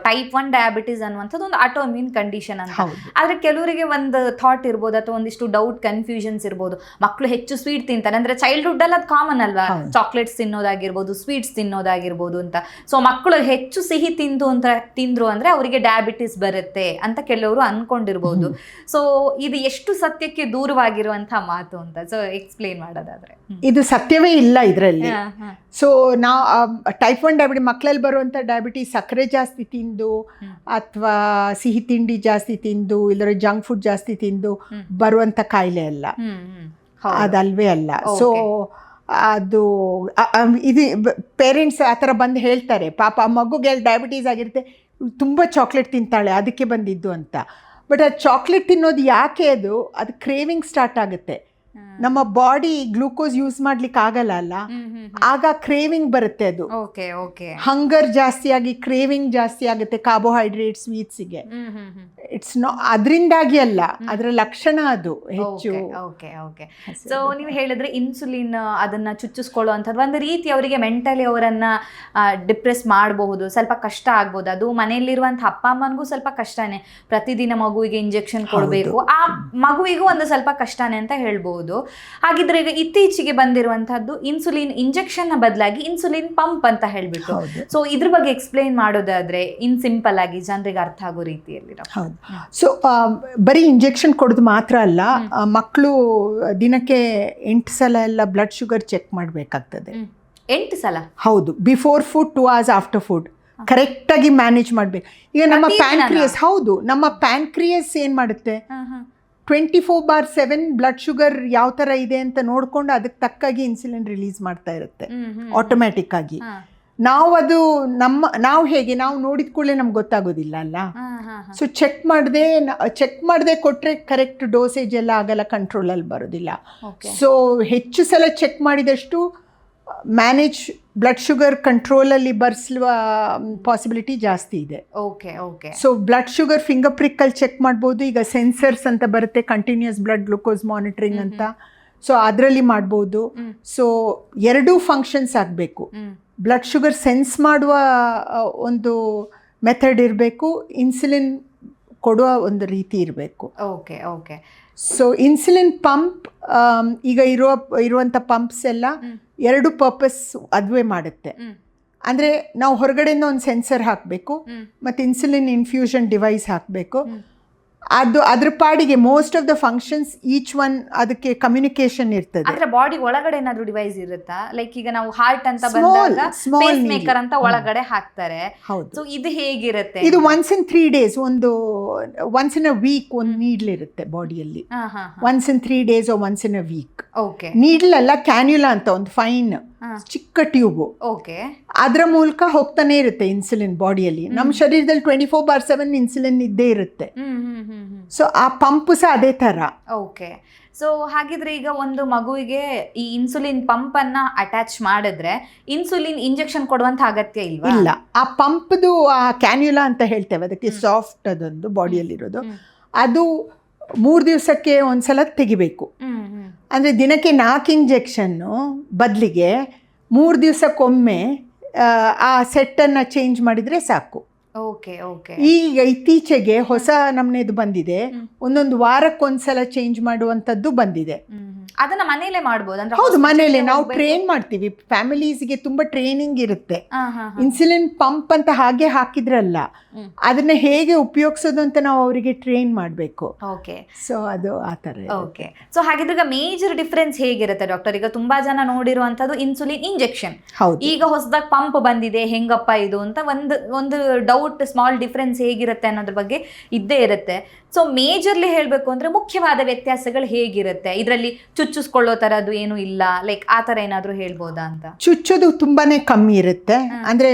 ಟೈಪ್ 1 ಡಯಾಬಿಟಿಸ್ ಅನ್ನುವಂಥದ್ದು ಒಂದು ಆಟೋಮ್ಯೂನ್ ಕಂಡೀಷನ್ ಅಂತ. ಆದ್ರೆ ಕೆಲವರಿಗೆ ಒಂದು ಥಾಟ್ ಇರ್ಬೋದು ಅಥವಾ ಒಂದಿಷ್ಟು ಡೌಟ್, ಕನ್ಫ್ಯೂಷನ್ಸ್ ಇರ್ಬೋದು. ಮಕ್ಕಳು ಹೆಚ್ಚು ಸ್ವೀಟ್ ತಿಂತಾರೆ ಅಂದ್ರೆ ಚೈಲ್ಡ್ಹುಡ್ ಅಲ್ಲಿ ಅದು ಕಾಮನ್ ಅಲ್ವಾ, ಚಾಕ್ಲೇಟ್ಸ್ ತಿನ್ನೋದಾಗಿರ್ಬೋದು, ಸ್ವೀಟ್ಸ್ ತಿನ್ನೋದಾಗಿರ್ಬೋದು ಅಂತ. ಸೊ ಮಕ್ಕಳು ಹೆಚ್ಚು ಸಿಹಿ ತಿಂದ್ರು ಅಂದ್ರೆ ಅವರಿಗೆ ಡಯಾಬಿಟಿಸ್ ಬರುತ್ತೆ ಅಂತ ಕೆಲವರು ಅನ್ಕೊಂಡಿರ್ಬೋದು. ಸೊ ಇದು ಎಷ್ಟು ಸತ್ಯಕ್ಕೆ ದೂರವಾಗಿರುವಂತಹ ಮಾತು ಅಂತ ಸೊ ಎಕ್ಸ್ಪ್ಲೇನ್ ಮಾಡೋದಾದ್ರೆ? ಇದು ಸತ್ಯವೇ ಇಲ್ಲ ಇದರಲ್ಲಿ. ಸೊ ನಾವು ಟೈಪ್ 1 ಡಯಾಬಿಟಿಸ್ ಮಕ್ಕಳಲ್ಲಿ ಬರುವಂಥ ಡಯಾಬಿಟಿಸ್ ಸಕ್ಕರೆ ಜಾಸ್ತಿ ತಿಂದು ಅಥವಾ ಸಿಹಿ ತಿಂಡಿ ಜಾಸ್ತಿ ತಿಂದು ಇಲ್ಲದ್ರೆ ಜಂಕ್ ಫುಡ್ ಜಾಸ್ತಿ ತಿಂದು ಬರುವಂಥ ಕಾಯಿಲೆ ಅಲ್ಲ, ಅದಲ್ವೇ ಅಲ್ಲ. ಸೊ ಅದು ಇದು ಪೇರೆಂಟ್ಸ್ ಆ ಥರ ಬಂದು ಹೇಳ್ತಾರೆ, ಪಾಪ ಮಗುಗೆ ಡಯಾಬಿಟೀಸ್ ಆಗಿರುತ್ತೆ, ತುಂಬ ಚಾಕ್ಲೇಟ್ ತಿಂತಾಳೆ ಅದಕ್ಕೆ ಬಂದಿದ್ದು ಅಂತ. ಬಟ್ ಅದು ಚಾಕ್ಲೇಟ್ ತಿನ್ನೋದು ಯಾಕೆ, ಅದು ಕ್ರೇವಿಂಗ್ ಸ್ಟಾರ್ಟ್ ಆಗುತ್ತೆ. ನಮ್ಮ ಬಾಡಿ ಗ್ಲೂಕೋಸ್ ಯೂಸ್ ಮಾಡ್ಲಿಕ್ಕೆ ಆಗಲ್ಲ ಅಲ್ಲ, ಆಗ ಕ್ರೇವಿಂಗ್ ಬರುತ್ತೆ. ಅದು ಹಂಗರ್ ಜಾಸ್ತಿ ಆಗಿ ಕ್ರೇವಿಂಗ್ ಜಾಸ್ತಿ ಆಗುತ್ತೆ ಕಾರ್ಬೋಹೈಡ್ರೇಟ್ ಸ್ವೀಟ್ಸ್ಗೆ. ಇಟ್ಸ್ ಅದರಿಂದಾಗಿ ಅಲ್ಲ, ಅದರ ಲಕ್ಷಣ ಅದು ಹೆಚ್ಚು. ಸೊ ನೀವು ಹೇಳಿದ್ರೆ ಇನ್ಸುಲಿನ್ ಅದನ್ನ ಚುಚ್ಚಿಸ್ಕೊಳ್ಳುವಂಥದ್ದು ಒಂದು ರೀತಿ ಅವರಿಗೆ ಮೆಂಟಲಿ ಅವರನ್ನ ಡಿಪ್ರೆಸ್ ಮಾಡಬಹುದು, ಸ್ವಲ್ಪ ಕಷ್ಟ ಆಗ್ಬೋದು. ಅದು ಮನೆಯಲ್ಲಿರುವಂಥ ಅಪ್ಪ ಅಮ್ಮನಿಗೂ ಸ್ವಲ್ಪ ಕಷ್ಟನೇ, ಪ್ರತಿದಿನ ಮಗುವಿಗೆ ಇಂಜೆಕ್ಷನ್ ಕೊಡಬೇಕು, ಆ ಮಗುವಿಗೂ ಒಂದು ಸ್ವಲ್ಪ ಕಷ್ಟನೇ ಅಂತ ಹೇಳ್ಬೋದು. ಹಾಗಿದ್ರೆ ಈಗ ಇತ್ತೀಚೆಗೆ ಬಂದಿರುವಂತಹದ್ದು ಇನ್ಸುಲಿನ್ ಇಂಜೆಕ್ಷನ್ ನ ಬದಲಾಗಿ ಇನ್ಸುಲಿನ್ ಪಂಪ್ ಅಂತ ಹೇಳ್ಬಿಟ್ಟು. ಸೊ ಇದ್ರ ಬಗ್ಗೆ ಎಕ್ಸ್ಪ್ಲೈನ್ ಮಾಡೋದಾದ್ರೆ ಇನ್ ಸಿಂಪಲ್ ಆಗಿ ಜನರಿಗೆ ಅರ್ಥ ಆಗೋ ರೀತಿಯಲ್ಲಿ. ಹೌದು. ಸೊ ಬರೀ ಇಂಜೆಕ್ಷನ್ ಕೊಡೋದು ಮಾತ್ರ ಅಲ್ಲ, ಮಕ್ಕಳು ದಿನಕ್ಕೆ 8 ಸಲ ಎಲ್ಲ ಬ್ಲಡ್ ಶುಗರ್ ಚೆಕ್ ಮಾಡಬೇಕಾಗ್ತದೆ. 8 ಸಲ? ಹೌದು. Before food, 2 hours after food ಕರೆಕ್ಟಾಗಿ ಮ್ಯಾನೇಜ್ ಮಾಡಬೇಕು. ಈಗ ನಮ್ಮ ಪ್ಯಾನ್ಕ್ರಿಯಸ್, ಹೌದು, ನಮ್ಮ ಪ್ಯಾನ್ಕ್ರಿಯಸ್ ಏನು ಮಾಡುತ್ತೆ, 24/7 ಬ್ಲಡ್ ಶುಗರ್ ಯಾವ ಥರ ಇದೆ ಅಂತ ನೋಡಿಕೊಂಡು ಅದಕ್ಕೆ ತಕ್ಕಾಗಿ ಇನ್ಸುಲಿನ್ ರಿಲೀಸ್ ಮಾಡ್ತಾ ಇರುತ್ತೆ ಆಟೋಮ್ಯಾಟಿಕ್ ಆಗಿ. ಅದು ನಾವು ಹೇಗೆ ನಾವು ನೋಡಿದ ಕೂಡಲೇ ನಮ್ಗೆ ಗೊತ್ತಾಗೋದಿಲ್ಲ ಅಲ್ಲ. ಸೊ ಚೆಕ್ ಮಾಡದೆ ಕೊಟ್ಟರೆ ಕರೆಕ್ಟ್ ಡೋಸೇಜ್ ಎಲ್ಲ ಆಗಲ್ಲ, ಕಂಟ್ರೋಲಲ್ಲಿ ಬರೋದಿಲ್ಲ. ಸೊ ಹೆಚ್ಚು ಸಲ ಚೆಕ್ ಮಾಡಿದಷ್ಟು ಬ್ಲಡ್ ಶುಗರ್ ಕಂಟ್ರೋಲಲ್ಲಿ ಬರ್ಸುವ ಪಾಸಿಬಿಲಿಟಿ ಜಾಸ್ತಿ ಇದೆ. ಸೊ ಬ್ಲಡ್ ಶುಗರ್ ಫಿಂಗರ್ ಪ್ರಿಕ್ಕಲ್ಲಿ ಚೆಕ್ ಮಾಡ್ಬೋದು. ಈಗ ಸೆನ್ಸರ್ಸ್ ಅಂತ ಬರುತ್ತೆ, ಕಂಟಿನ್ಯೂಸ್ ಬ್ಲಡ್ ಗ್ಲೂಕೋಸ್ ಮಾನಿಟರಿಂಗ್ ಅಂತ. ಸೊ ಅದರಲ್ಲಿ ಮಾಡ್ಬೋದು. ಸೊ ಎರಡೂ ಫಂಕ್ಷನ್ಸ್ ಆಗಬೇಕು. ಬ್ಲಡ್ ಶುಗರ್ ಸೆನ್ಸ್ ಮಾಡುವ ಒಂದು ಮೆಥಡ್ ಇರಬೇಕು, ಇನ್ಸುಲಿನ್ ಕೊಡುವ ಒಂದು ರೀತಿ ಇರಬೇಕು. ಸೊ ಇನ್ಸುಲಿನ್ ಪಂಪ್ ಈಗ ಇರುವಂಥ ಪಂಪ್ಸ್ ಎಲ್ಲ ಎರಡು ಪರ್ಪಸ್ ಅದುವೇ ಮಾಡುತ್ತೆ. ಅಂದರೆ ನಾವು ಹೊರಗಡೆಯಿಂದ ಒಂದು ಸೆನ್ಸರ್ ಹಾಕಬೇಕು ಮತ್ತು ಇನ್ಸುಲಿನ್ ಇನ್ಫ್ಯೂಷನ್ ಡಿವೈಸ್ ಹಾಕಬೇಕು. ಅದ್ರ ಪಾಡಿಗೆ most of the functions each one ಅದಕ್ಕೆ ಕಮ್ಯುನಿಕೇಶನ್ ಇರ್ತದೆ. ಅಂದ್ರೆ ಬಾಡಿ ಒಳಗಡೆ ಏನಾದ್ರು ಡಿವೈಸ್ ಇರುತ್ತಾ? ಲೈಕ್ ಈಗ ನಾವು ಹಾರ್ಟ್ ಅಂತ ಬಂದಾಗ ಪೇಸ್ ಮೇಕರ್ ಅಂತ ಒಳಗಡೆ ಹಾಕ್ತಾರೆ. ಸೊ ಇದು ಹೇಗಿರುತ್ತೆ? ಇದು once in 3 days, once in a week ಒಂದು ನೀಡ್ಲ್ ಇರುತ್ತೆ ಬಾಡಿಯಲ್ಲಿ. Once in 3 days once in a week. Needle ಅಲ್ಲ, ಕ್ಯಾನ್ಯುಲಾ ಅಂತ ಒಂದು ಫೈನ್ ಚಿಕ್ಕ ಟ್ಯೂಬು. ಅದರ ಮೂಲಕ ಹೋಗ್ತಾನೆ ಇರುತ್ತೆ ಇನ್ಸುಲಿನ್ ಬಾಡಿಯಲ್ಲಿ. ನಮ್ಮ ಶರೀರದಲ್ಲಿ 24/7 ಇನ್ಸುಲಿನ್ ಇದ್ದೇ ಇರುತ್ತೆ. ಸೊ ಆ ಪಂಪ್ ಸಹ ಅದೇ ತರ. ಸೊ ಹಾಗಿದ್ರೆ ಈಗ ಒಂದು ಮಗುವಿಗೆ ಈ ಇನ್ಸುಲಿನ್ ಪಂಪ್ ಅನ್ನ ಅಟ್ಯಾಚ್ ಮಾಡಿದ್ರೆ ಇನ್ಸುಲಿನ್ ಇಂಜೆಕ್ಷನ್ ಕೊಡುವಂತ ಅಗತ್ಯ ಇಲ್ವಾ? ಇಲ್ಲ. ಆ ಪಂಪ್ದು ಆ ಕ್ಯಾನ್ಯುಲಾ ಅಂತ ಹೇಳ್ತೇವೆ, ಅದಕ್ಕೆ ಸಾಫ್ಟ್ ಅದೊಂದು ಬಾಡಿಯಲ್ಲಿರೋದು, ಅದು 3 ದಿವಸಕ್ಕೆ ಒಂದ್ಸಲ ತೆಗಿಬೇಕು. ಅಂದರೆ ದಿನಕ್ಕೆ 4 ಇಂಜೆಕ್ಷನ್ನು ಬದಲಿಗೆ 3 ದಿವಸಕ್ಕೊಮ್ಮೆ ಆ ಸೆಟ್ಟನ್ನು ಚೇಂಜ್ ಮಾಡಿದರೆ ಸಾಕು. ಈಗ ಇತ್ತೀಚೆಗೆ ಹೊಸ ನಮ್ನೆದು ಬಂದಿದೆ, ಒಂದೊಂದು ವಾರಕ್ಕೊಂದ್ಸಲ ಚೇಂಜ್ ಮಾಡುವಂಥದ್ದು ಬಂದಿದೆ. ಅದನ್ನ ಮನೇಲೆ ಮಾಡ್ಬೋದು? ಹೌದು, ಮನೇಲೆ ನಾವು ಟ್ರೈನ್ ಮಾಡ್ತೀವಿ. ಫ್ಯಾಮಿಲೀಸ್ಗೆ ತುಂಬಾ ಟ್ರೈನಿಂಗ್ ಇರುತ್ತೆ. ಇನ್ಸುಲಿನ್ ಪಂಪ್ ಅಂತ ಹಾಗೆ ಹಾಕಿದ್ರಲ್ಲ, ಅದನ್ನ ಹೇಗೆ ಉಪಯೋಗಿಸೋದು ಅಂತ ನಾವು ಅವರಿಗೆ ಟ್ರೈನ್ ಮಾಡಬೇಕು. ಸೊ ಅದು ಆ ಥರ. ಸೊ ಹಾಗಿದ್ರೆ ಮೇಜರ್ ಡಿಫ್ರೆನ್ಸ್ ಹೇಗಿರುತ್ತೆ ಡಾಕ್ಟರ್? ಈಗ ತುಂಬಾ ಜನ ನೋಡಿರುವಂತದ್ದು ಇನ್ಸುಲಿನ್ ಇಂಜೆಕ್ಷನ್, ಈಗ ಹೊಸದಾಗಿ ಪಂಪ್ ಬಂದಿದೆ, ಹೆಂಗಪ್ಪ ಇದು ಅಂತ ಒಂದು ಡೌಟ್, ಸ್ಮಾಲ್ ಡಿಫ್ರೆನ್ಸ್ ಹೇಗಿರುತ್ತೆ ಅನ್ನೋದ್ರ ಬಗ್ಗೆ ಇದ್ದೇ ಇರುತ್ತೆ. ಸೊ ಮೇಜರ್ಲಿ ಹೇಳಬೇಕು ಅಂದ್ರೆ ಮುಖ್ಯವಾದ ವ್ಯತ್ಯಾಸಗಳು ಹೇಗಿರುತ್ತೆ? ಇದರಲ್ಲಿ ಚುಚ್ಚಿಸ್ಕೊಳ್ಳೋ ಥರದ್ದು ಏನು ಇಲ್ಲ, ಲೈಕ್ ಆ ಥರ ಏನಾದರೂ ಹೇಳ್ಬೋದಾ ಅಂತ? ಚುಚ್ಚೋದು ತುಂಬಾನೇ ಕಮ್ಮಿ ಇರುತ್ತೆ. ಅಂದರೆ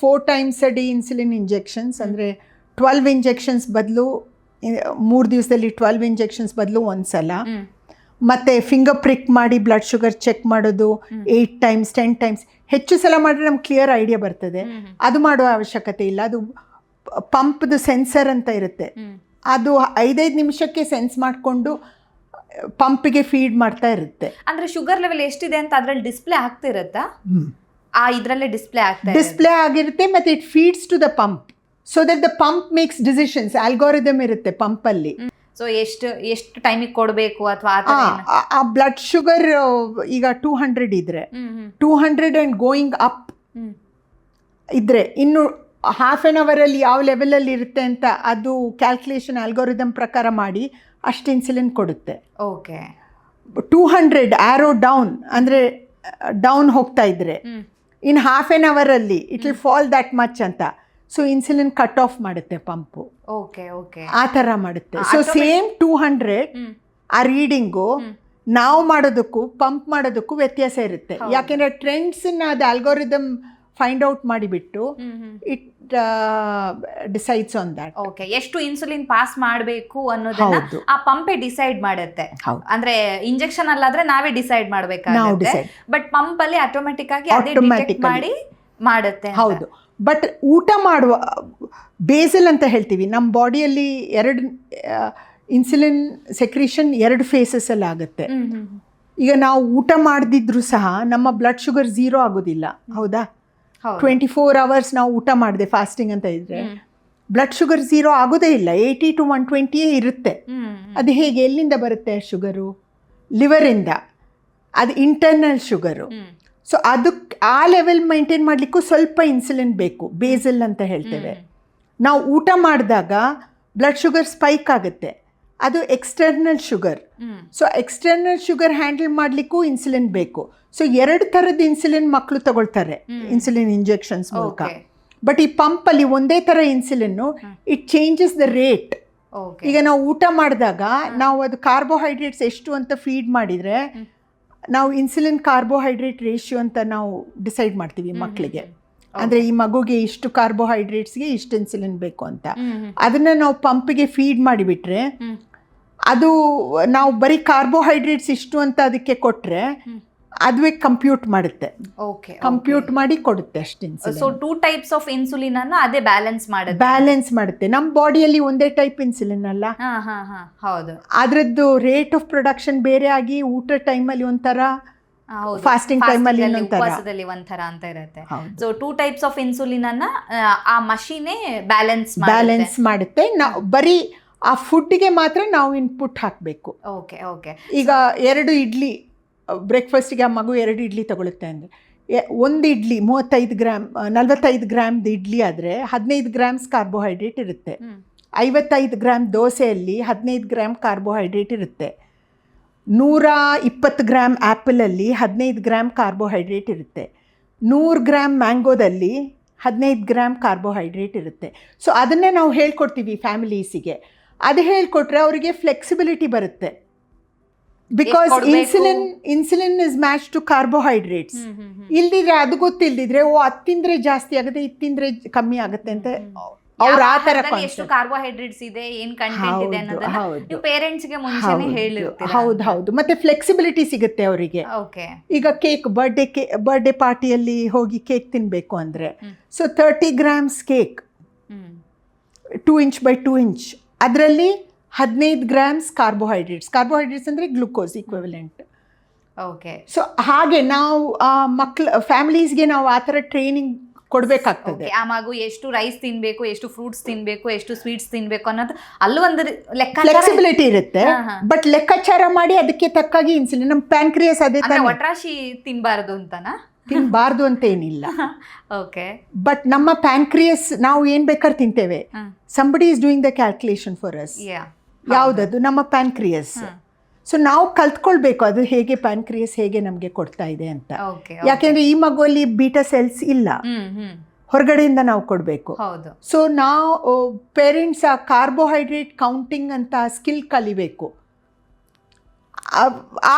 4 times a day insulin injections, ಅಂದರೆ 12 ಇಂಜೆಕ್ಷನ್ಸ್ ಬದಲು 3 ದಿವಸದಲ್ಲಿ 12 ಇಂಜೆಕ್ಷನ್ಸ್ ಬದಲು ಒಂದ್ಸಲ. ಮತ್ತು ಫಿಂಗರ್ ಪ್ರಿಕ್ ಮಾಡಿ ಬ್ಲಡ್ ಶುಗರ್ ಚೆಕ್ ಮಾಡೋದು 8 times 10 times. ಹೆಚ್ಚು ಸಲ ಮಾಡಿದ್ರೆ ನಮ್ಗೆ ಕ್ಲಿಯರ್ ಐಡಿಯಾ ಬರ್ತದೆ. ಅದು ಮಾಡುವ ಅವಶ್ಯಕತೆ ಇಲ್ಲ. ಅದು ಪಂಪ್ದು ಸೆನ್ಸರ್ ಅಂತ ಇರುತ್ತೆ, ಅದು 5 ನಿಮಿಷಕ್ಕೆ ಸೆನ್ಸ್ ಮಾಡಿಕೊಂಡು ಪಂಪಿಗೆ ಫೀಡ್ ಮಾಡ್ತಾ ಇರುತ್ತೆ. ಅಂದ್ರೆ ಶುಗರ್ ಲೆವೆಲ್ ಎಷ್ಟಿದೆ ಅಂತ ಅದ್ರಲ್ಲಿ ಡಿಸ್ಪ್ಲೇ ಆಗ್ತಿರುತ್ತಾ? ಇದರಲ್ಲೇ ಡಿಸ್ಪ್ಲೇ ಆಗಿರುತ್ತೆ. ಮತ್ತು it feeds to the pump so that the pump makes decisions. Algorithm ಇರುತ್ತೆ ಪಂಪಲ್ಲಿ. ಸೊ ಎಷ್ಟು ಟೈಮಿಗೆ ಕೊಡಬೇಕು ಅಥವಾ ಆ ಬ್ಲಡ್ ಶುಗರ್ ಈಗ 200 ಇದ್ರೆ 200 ಆ್ಯಂಡ್ ಗೋಯಿಂಗ್ ಅಪ್ ಇದ್ರೆ ಇನ್ನು ಹಾಫ್ ಆನ್ ಅವರಲ್ಲಿ ಯಾವ ಲೆವೆಲಲ್ಲಿ ಇರುತ್ತೆ ಅಂತ ಅದು ಕ್ಯಾಲ್ಕುಲೇಷನ್ ಆಲ್ಗೋರಿದಮ್ ಪ್ರಕಾರ ಮಾಡಿ ಅಷ್ಟು ಇನ್ಸುಲಿನ್ ಕೊಡುತ್ತೆ. 200 ಆ್ಯರೋ ಡೌನ್ ಅಂದರೆ ಡೌನ್ ಹೋಗ್ತಾ ಇದ್ರೆ ಇನ್ ಹಾಫ್ ಆನ್ ಅವರಲ್ಲಿ it will fall that much ಅಂತ. ಸೊ ಇನ್ಸುಲಿನ್ ಕಟ್ ಆಫ್ ಮಾಡುತ್ತೆ ಪಂಪು. ಆ ಥರ ಮಾಡುತ್ತೆ. ಸೊ ಸೇಮ್ 200 ಆ ರೀಡಿಂಗು ನಾವು ಮಾಡೋದಕ್ಕೂ ಪಂಪ್ ಮಾಡೋದಕ್ಕೂ ವ್ಯತ್ಯಾಸ ಇರುತ್ತೆ. ಯಾಕೆಂದರೆ ಟ್ರೆಂಡ್ಸನ್ನ ಅದು ಆಲ್ಗೋರಿದಮ್ ಫೈಂಡ್ ಔಟ್ ಮಾಡಿಬಿಟ್ಟು ಇಟ್ ಡಿಸೈಡ್ಸ್ ಆನ್ ದಟ್. ಎಷ್ಟು ಇನ್ಸುಲಿನ್ ಪಾಸ್ ಮಾಡಬೇಕು ಅನ್ನೋದನ್ನ ಆ ಪಂಪೇ ಡಿಸೈಡ್ ಮಾಡುತ್ತೆ. ಅಂದ್ರೆ ಇಂಜೆಕ್ಷನ್ ಅಲ್ಲಾದ್ರೆ ನಾವೇ ಡಿಸೈಡ್ ಮಾಡಬೇಕಾಗುತ್ತೆ, ಬಟ್ ಪಂಪ್ ಅಲ್ಲಿ ಆಟೋಮೆಟಿಕ್ ಆಗಿ ಅದೇ ಡಿಟೆಕ್ಟ್ ಮಾಡಿ ಮಾಡುತ್ತೆ. ಹೌದು. ಬಟ್ ಊಟ ಮಾಡುವ ಬೇಸಲ್ ಅಂತ ಹೇಳ್ತೀವಿ, ನಮ್ಮ ಬಾಡಿಯಲ್ಲಿ 2 ಇನ್ಸುಲಿನ್ ಸೆಕ್ರೀಷನ್ 2 ಫೇಸಸಲ್ಲಿ ಆಗುತ್ತೆ. ಈಗ ನಾವು ಊಟ ಮಾಡದಿದ್ರೂ ಸಹ ನಮ್ಮ ಬ್ಲಡ್ ಶುಗರ್ 0 ಆಗೋದಿಲ್ಲ, ಹೌದಾ? 24 hours ನಾವು ಊಟ ಮಾಡಿದೆ ಫಾಸ್ಟಿಂಗ್ ಅಂತ ಇದ್ರೆ ಬ್ಲಡ್ ಶುಗರ್ 0 ಆಗೋದೇ ಇಲ್ಲ, 80 to 120 ಇರುತ್ತೆ. ಅದು ಹೇಗೆ, ಎಲ್ಲಿಂದ ಬರುತ್ತೆ ಶುಗರು? ಲಿವರಿಂದ. ಅದು ಇಂಟರ್ನಲ್ ಶುಗರು. ಸೊ ಅದಕ್ಕೆ ಆ ಲೆವೆಲ್ ಮೇಂಟೈನ್ ಮಾಡಲಿಕ್ಕೂ ಸ್ವಲ್ಪ ಇನ್ಸುಲಿನ್ ಬೇಕು, ಬೇಸಲ್ ಅಂತ ಹೇಳ್ತೇವೆ. ನಾವು ಊಟ ಮಾಡಿದಾಗ ಬ್ಲಡ್ ಶುಗರ್ ಸ್ಪೈಕ್ ಆಗುತ್ತೆ, ಅದು external sugar. So external sugar handle ಮಾಡಲಿಕ್ಕೂ ಇನ್ಸುಲಿನ್ ಬೇಕು. ಸೊ 2 ಥರದ ಇನ್ಸುಲಿನ್ ಮಕ್ಕಳು ತಗೊಳ್ತಾರೆ ಇನ್ಸುಲಿನ್ ಇಂಜೆಕ್ಷನ್ಸ್ ಮೂಲಕ. ಬಟ್ ಈ ಪಂಪಲ್ಲಿ ಒಂದೇ ಥರ insulin, it changes the rate. ಈಗ ನಾವು ಊಟ ಮಾಡಿದಾಗ ನಾವು ಅದು ಕಾರ್ಬೋಹೈಡ್ರೇಟ್ಸ್ ಎಷ್ಟು ಅಂತ ಫೀಡ್ ಮಾಡಿದರೆ ನಾವು ಇನ್ಸುಲಿನ್ ಕಾರ್ಬೋಹೈಡ್ರೇಟ್ ರೇಷಿಯೋ ಅಂತ ನಾವು ಡಿಸೈಡ್ ಮಾಡ್ತೀವಿ ಮಕ್ಕಳಿಗೆ. ಅಂದರೆ ಈ ಮಗುಗೆ ಇಷ್ಟು ಕಾರ್ಬೋಹೈಡ್ರೇಟ್ಸ್ಗೆ ಇಷ್ಟು ಇನ್ಸುಲಿನ್ ಬೇಕು ಅಂತ. ಅದನ್ನು ನಾವು ಪಂಪಿಗೆ ಫೀಡ್ ಮಾಡಿಬಿಟ್ರೆ ಅದು ನಾವು ಬರೀ ಕಾರ್ಬೋಹೈಡ್ರೇಟ್ಸ್ ಇಷ್ಟು ಅಂತ ಅದಕ್ಕೆ ಕೊಟ್ಟರೆ ಅದುವೇ ಕಂಪ್ಯೂಟ್ ಮಾಡುತ್ತೆ. ಓಕೆ, ಕಂಪ್ಯೂಟ್ ಮಾಡಿ ಕೊಡುತ್ತೆ ಅಷ್ಟು insulin. So 2 types of insulin ಅನ್ನು ಅದೇ ಬ್ಯಾಲೆನ್ಸ್ ಮಾಡುತ್ತೆ. ನಮ್ಮ ಬಾಡಿಯಲ್ಲಿ ಒಂದೇ ಟೈಪ್ ಇನ್ಸುಲಿನ್ ಅಲ್ಲ, ಹೌದು, ಅದರದ್ದು ರೇಟ್ ಆಫ್ ಪ್ರೊಡಕ್ಷನ್ ಬೇರೆ ಆಗಿ ಊಟ ಟೈಮಲ್ಲಿ ಒಂಥರ, ಫಾಸ್ಟಿಂಗ್ ಟೈಮಲ್ಲಿ ಉಪವಾಸದಲ್ಲಿ ಒಂಥರ ಅಂತ ಇರುತ್ತೆ. ಸೊ 2 ಟೈಪ್ಸ್ ಆಫ್ ಇನ್ಸುಲಿನ್ ಅನ್ನ ಆ ಮಷೀನೇ ಬ್ಯಾಲೆನ್ಸ್ ಮಾಡುತ್ತೆ. ನಾವು ಬರೀ ಆ ಫುಡ್ಗೆ ಮಾತ್ರ ನಾವು ಇನ್ಪುಟ್ ಹಾಕಬೇಕು. Okay okay. ಈಗ 2 ಇಡ್ಲಿ ಬ್ರೇಕ್ಫಾಸ್ಟಿಗೆ ಆ ಮಗು 2 ಇಡ್ಲಿ ತಗೊಳುತ್ತೆ ಅಂದರೆ 1 ಇಡ್ಲಿ 35 ಗ್ರಾಮ್ 45 ಗ್ರಾಮ್ದು ಇಡ್ಲಿ ಆದರೆ 15 ಗ್ರಾಮ್ಸ್ ಕಾರ್ಬೋಹೈಡ್ರೇಟ್ ಇರುತ್ತೆ. 55 ಗ್ರಾಮ್ ದೋಸೆಯಲ್ಲಿ 15 ಗ್ರಾಮ್ ಕಾರ್ಬೋಹೈಡ್ರೇಟ್ ಇರುತ್ತೆ. 120 ಗ್ರಾಮ್ ಆ್ಯಪಲಲ್ಲಿ 15 ಗ್ರಾಮ್ ಕಾರ್ಬೋಹೈಡ್ರೇಟ್ ಇರುತ್ತೆ. 100 ಗ್ರಾಮ್ ಮ್ಯಾಂಗೋದಲ್ಲಿ 15 ಗ್ರಾಮ್ ಕಾರ್ಬೋಹೈಡ್ರೇಟ್ ಇರುತ್ತೆ. ಸೊ ಅದನ್ನೇ ನಾವು ಹೇಳ್ಕೊಡ್ತೀವಿ ಫ್ಯಾಮಿಲೀಸಿಗೆ. ಅದು ಹೇಳ್ಕೊಟ್ರೆ ಅವರಿಗೆ ಫ್ಲೆಕ್ಸಿಬಿಲಿಟಿ ಬರುತ್ತೆ. Because insulin is match to carbohydrates. ಇಲ್ದಿದ್ರೆ ಅದು ಗೊತ್ತಿಲ್ದಿದ್ರೆ ಅದು ತಿಂದ್ರೆ ಜಾಸ್ತಿ ಆಗುತ್ತೆ, ಇದು ತಿಂದ್ರೆ ಕಮ್ಮಿ ಆಗುತ್ತೆ ಅಂತ ಅವ್ರು ಆ ಥರ ಎಷ್ಟು ಕಾರ್ಬೋಹೈಡ್ರೇಟ್ಸ್ ಇದೆ, ಏನು ಕಂಟೆಂಟ್ ಇದೆ ಅನ್ನೋದನ್ನ ನೀವು ಪೇರೆಂಟ್ಸ್ಗೆ ಮುಂಚೆನೇ ಹೇಳಿರ್ತೀರಾ. ಹೌದು. ಮತ್ತೆ ಫ್ಲೆಕ್ಸಿಬಿಲಿಟಿ ಸಿಗುತ್ತೆ ಅವರಿಗೆ. ಓಕೆ. ಈಗ ಕೇಕ್ ಬರ್ಡೇ ಪಾರ್ಟಿಯಲ್ಲಿ ಹೋಗಿ ಕೇಕ್ ತಿನ್ನಬೇಕು ಅಂದರೆ so 30 grams cake 2 inch by 2 inch ಅದರಲ್ಲಿ 15 ಗ್ರಾಮ್ಸ್ ಕಾರ್ಬೋಹೈಡ್ರೇಟ್ಸ್ ಅಂದರೆ ಗ್ಲುಕೋಸ್ ಈಕ್ವಿವೆಲೆಂಟ್. ಓಕೆ. ಸೊ ಹಾಗೆ ನಾವು ಫ್ಯಾಮಿಲೀಸ್ಗೆ ನಾವು ಆ ಥರ ಟ್ರೈನಿಂಗ್ ಕೊಡಬೇಕಾಗ್ತದೆ. ಆ ಮಗು ಎಷ್ಟು ರೈಸ್ ತಿನ್ಬೇಕು, ಎಷ್ಟು ಫ್ರೂಟ್ಸ್ ತಿನ್ಬೇಕು, ಎಷ್ಟು ಸ್ವೀಟ್ಸ್ ತಿನ್ಬೇಕು ಅನ್ನೋದು ಅಲ್ಲೂ ಒಂದು ಫ್ಲೆಕ್ಸಿಬಿಲಿಟಿ ಇರುತ್ತೆ. ಬಟ್ ಲೆಕ್ಕಾಚಾರ ಮಾಡಿ ಅದಕ್ಕೆ ತಕ್ಕಾಗಿ ಇನ್ಸುಲಿನ್. ನಮ್ಮ ಪ್ಯಾನ್ಕ್ರಿಯಸ್ ಅದೇ ತರ ಒಟ್ರಾಶಿ ತಿನ್ಬಾರ್ದು ಅಂತನಾ? ತಿನ್ಬಾರ್ದು ಅಂತ ಏನಿಲ್ಲ. ಓಕೆ. ಬಟ್ ನಮ್ಮ ಪ್ಯಾನ್ಕ್ರಿಯಸ್ ನಾವು ಏನ್ ಬೇಕಾದ್ರೆ ತಿಂತೇವೆ. Somebody is doing the calculation for us. ಯಾವುದದು? ನಮ್ಮ ಪ್ಯಾನ್ಕ್ರಿಯಸ್. ಸೊ ನಾವು ಕಲ್ತ್ಕೊಳ್ಬೇಕು ಅದು ಹೇಗೆ ಪ್ಯಾನ್ಕ್ರಿಯಸ್ ಹೇಗೆ ನಮಗೆ ಕೊಡ್ತಾ ಇದೆ ಅಂತ. ಯಾಕೆಂದ್ರೆ ಈ ಮಗುವಲ್ಲಿ ಬೀಟಾ ಸೆಲ್ಸ್ ಇಲ್ಲ, ಹೊರಗಡೆಯಿಂದ ನಾವು ಕೊಡಬೇಕು. ಸೊ ನಾವು ಪೇರೆಂಟ್ಸ್ ಆ ಕಾರ್ಬೋಹೈಡ್ರೇಟ್ ಕೌಂಟಿಂಗ್ ಅಂತ ಸ್ಕಿಲ್ ಕಲಿಬೇಕು.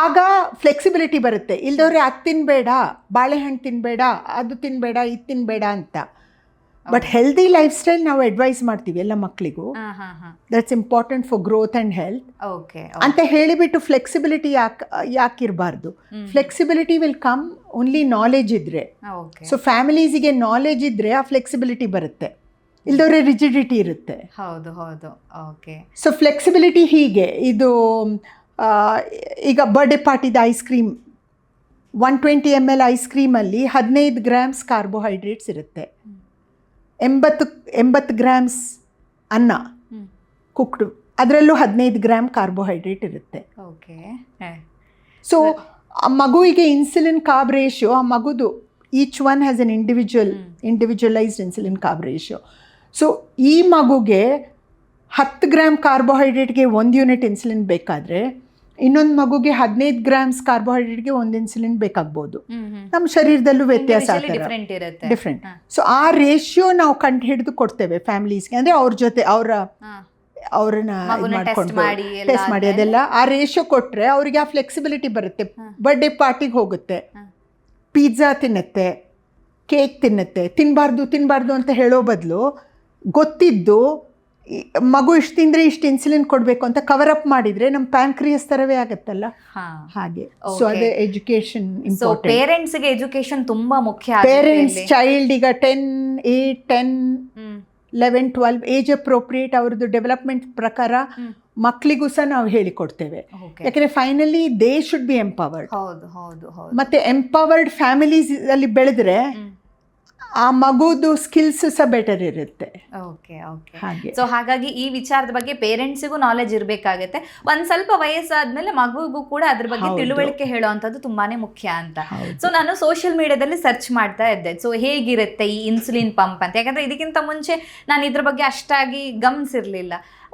ಆಗ ಫ್ಲೆಕ್ಸಿಬಿಲಿಟಿ ಬರುತ್ತೆ. ಇಲ್ದವ್ರೆ ಅದು ತಿನ್ನಬೇಡ, ಬಾಳೆಹಣ್ಣು ತಿನ್ನಬೇಡ, ಅದು ತಿನ್ನಬೇಡ, ಇದು ತಿನ್ನಬೇಡ ಅಂತ. ಬಟ್ ಹೆಲ್ದಿ ಲೈಫ್ ಸ್ಟೈಲ್ ನಾವು ಅಡ್ವೈಸ್ ಮಾಡ್ತೀವಿ ಎಲ್ಲ ಮಕ್ಕಳಿಗೂ. That's important for growth and health ಅಂತ ಹೇಳಿಬಿಟ್ಟು ಫ್ಲೆಕ್ಸಿಬಿಲಿಟಿ ಯಾಕಿರಬಾರ್ದು. Flexibility will come only knowledge ಇದ್ರೆ. ಸೊ ಫ್ಯಾಮಿಲೀಸಿಗೆ ನಾಲೆಜ್ ಇದ್ರೆ ಆ ಫ್ಲೆಕ್ಸಿಬಿಲಿಟಿ ಬರುತ್ತೆ, ಇಲ್ದವ್ರೆ ರಿಜಿಡಿಟಿ ಇರುತ್ತೆ. ಸೊ ಫ್ಲೆಕ್ಸಿಬಿಲಿಟಿ ಹೀಗೆ ಇದು ಈಗ ಬರ್ಡೇ ಪಾರ್ಟಿದ ಐಸ್ ಕ್ರೀಮ್ 120 ml ಐಸ್ ಕ್ರೀಮಲ್ಲಿ 15 ಗ್ರಾಮ್ಸ್ ಕಾರ್ಬೋಹೈಡ್ರೇಟ್ಸ್ ಇರುತ್ತೆ. 80 ಗ್ರಾಮ್ಸ್ ಅನ್ನ ಕುಕ್ಡು, ಅದರಲ್ಲೂ 15 ಗ್ರಾಮ್ ಕಾರ್ಬೋಹೈಡ್ರೇಟ್ ಇರುತ್ತೆ. ಸೊ ಆ ಮಗುವಿಗೆ ಇನ್ಸುಲಿನ್ ಕಾರ್ಬ್ ರೇಷಿಯೋ ಆ ಮಗುದು each one has an individualised insulin carb ratio. So ಈ ಮಗುಗೆ 10 ಗ್ರಾಮ್ ಕಾರ್ಬೋಹೈಡ್ರೇಟ್ಗೆ 1 ಯೂನಿಟ್ ಇನ್ಸುಲಿನ್ ಬೇಕಾದರೆ ಇನ್ನೊಂದು ಮಗುಗೆ 15 ಗ್ರಾಮ್ಸ್ ಕಾರ್ಬೋಹೈಡ್ರೇಟ್ಗೆ 1 ಇನ್ಸುಲಿನ್ ಬೇಕಾಗ್ಬೋದು. ನಮ್ಮ ಶರೀರದಲ್ಲೂ ವ್ಯತ್ಯಾಸ ಡಿಫ್ರೆಂಟ್. ಸೊ ಆ ರೇಷಿಯೋ ನಾವು ಕಂಡು ಹಿಡಿದು ಕೊಡ್ತೇವೆ ಫ್ಯಾಮಿಲೀಸ್ಗೆ. ಅಂದರೆ ಅವ್ರ ಜೊತೆ ಅವ್ರನ್ನ ಮಾಡ್ಕೊಂಡು ಟೆಸ್ಟ್ ಮಾಡಿ ಅದೆಲ್ಲ ಆ ರೇಷಿಯೋ ಕೊಟ್ಟರೆ ಅವರಿಗೆ ಆ ಫ್ಲೆಕ್ಸಿಬಿಲಿಟಿ ಬರುತ್ತೆ. ಬರ್ಡೇ ಪಾರ್ಟಿಗೆ ಹೋಗುತ್ತೆ, ಪಿಜ್ಜಾ ತಿನ್ನುತ್ತೆ, ಕೇಕ್ ತಿನ್ನುತ್ತೆ. ತಿನ್ನಬಾರ್ದು ಅಂತ ಹೇಳೋ ಬದಲು ಗೊತ್ತಿದ್ದು ಮಗು ಇಷ್ಟು ತಿಂದರೆ ಇಷ್ಟು ಇನ್ಸುಲಿನ್ ಕೊಡಬೇಕು ಅಂತ ಕವರ್ ಅಪ್ ಮಾಡಿದರೆ ನಮ್ಮ ಪ್ಯಾನ್ಕ್ರಿಯಸ್ ಥರವೇ ಆಗುತ್ತಲ್ಲ ಹಾಗೆ. ಸೊ ಅದೇ ಎಜುಕೇಷನ್ ಇಂಪಾರ್ಟೆಂಟ್. ಪೇರೆಂಟ್ಸ್ಗೆ ಎಜುಕೇಷನ್ ತುಂಬ ಮುಖ್ಯ. ಪೇರೆಂಟ್ಸ್ ಚೈಲ್ಡ್ ಈಗ 10, 8, 10, 11, 12 ಏಜ್ ಅಪ್ರೋಪ್ರಿಯೇಟ್ ಅವ್ರದ್ದು ಡೆವಲಪ್ಮೆಂಟ್ ಪ್ರಕಾರ ಮಕ್ಕಳಿಗೂ ಸಹ ನಾವು ಹೇಳಿಕೊಡ್ತೇವೆ. ಯಾಕಂದರೆ finally they should be empowered. ಮತ್ತೆ ಎಂಪವರ್ಡ್ ಫ್ಯಾಮಿಲೀಸ್ ಅಲ್ಲಿ ಬೆಳೆದ್ರೆ ಆ ಮಗುದು ಸ್ಕಿಲ್ಸ್ ಸಹ ಬೆಟರ್ ಇರುತ್ತೆ. ಸೊ ಹಾಗಾಗಿ ಈ ವಿಚಾರದ ಬಗ್ಗೆ ಪೇರೆಂಟ್ಸಿಗೂ ನಾಲೆಜ್ ಇರಬೇಕಾಗುತ್ತೆ. ಒಂದು ಸ್ವಲ್ಪ ವಯಸ್ಸಾದ್ಮೇಲೆ ಮಗುಗೂ ಕೂಡ ಅದ್ರ ಬಗ್ಗೆ ತಿಳುವಳಿಕೆ ಹೇಳುವಂಥದ್ದು ತುಂಬಾನೇ ಮುಖ್ಯ ಅಂತ. ಸೊ ನಾನು ಸೋಷಿಯಲ್ ಮೀಡಿಯಾದಲ್ಲಿ ಸರ್ಚ್ ಮಾಡ್ತಾ ಇದ್ದೆ, ಸೊ ಹೇಗಿರುತ್ತೆ ಈ ಇನ್ಸುಲಿನ್ ಪಂಪ್ ಅಂತ. ಯಾಕಂದ್ರೆ ಇದಕ್ಕಿಂತ ಮುಂಚೆ ನಾನು ಇದ್ರ ಬಗ್ಗೆ ಅಷ್ಟಾಗಿ ಗಮನಿಸಿರ್ಲಿಲ್ಲ.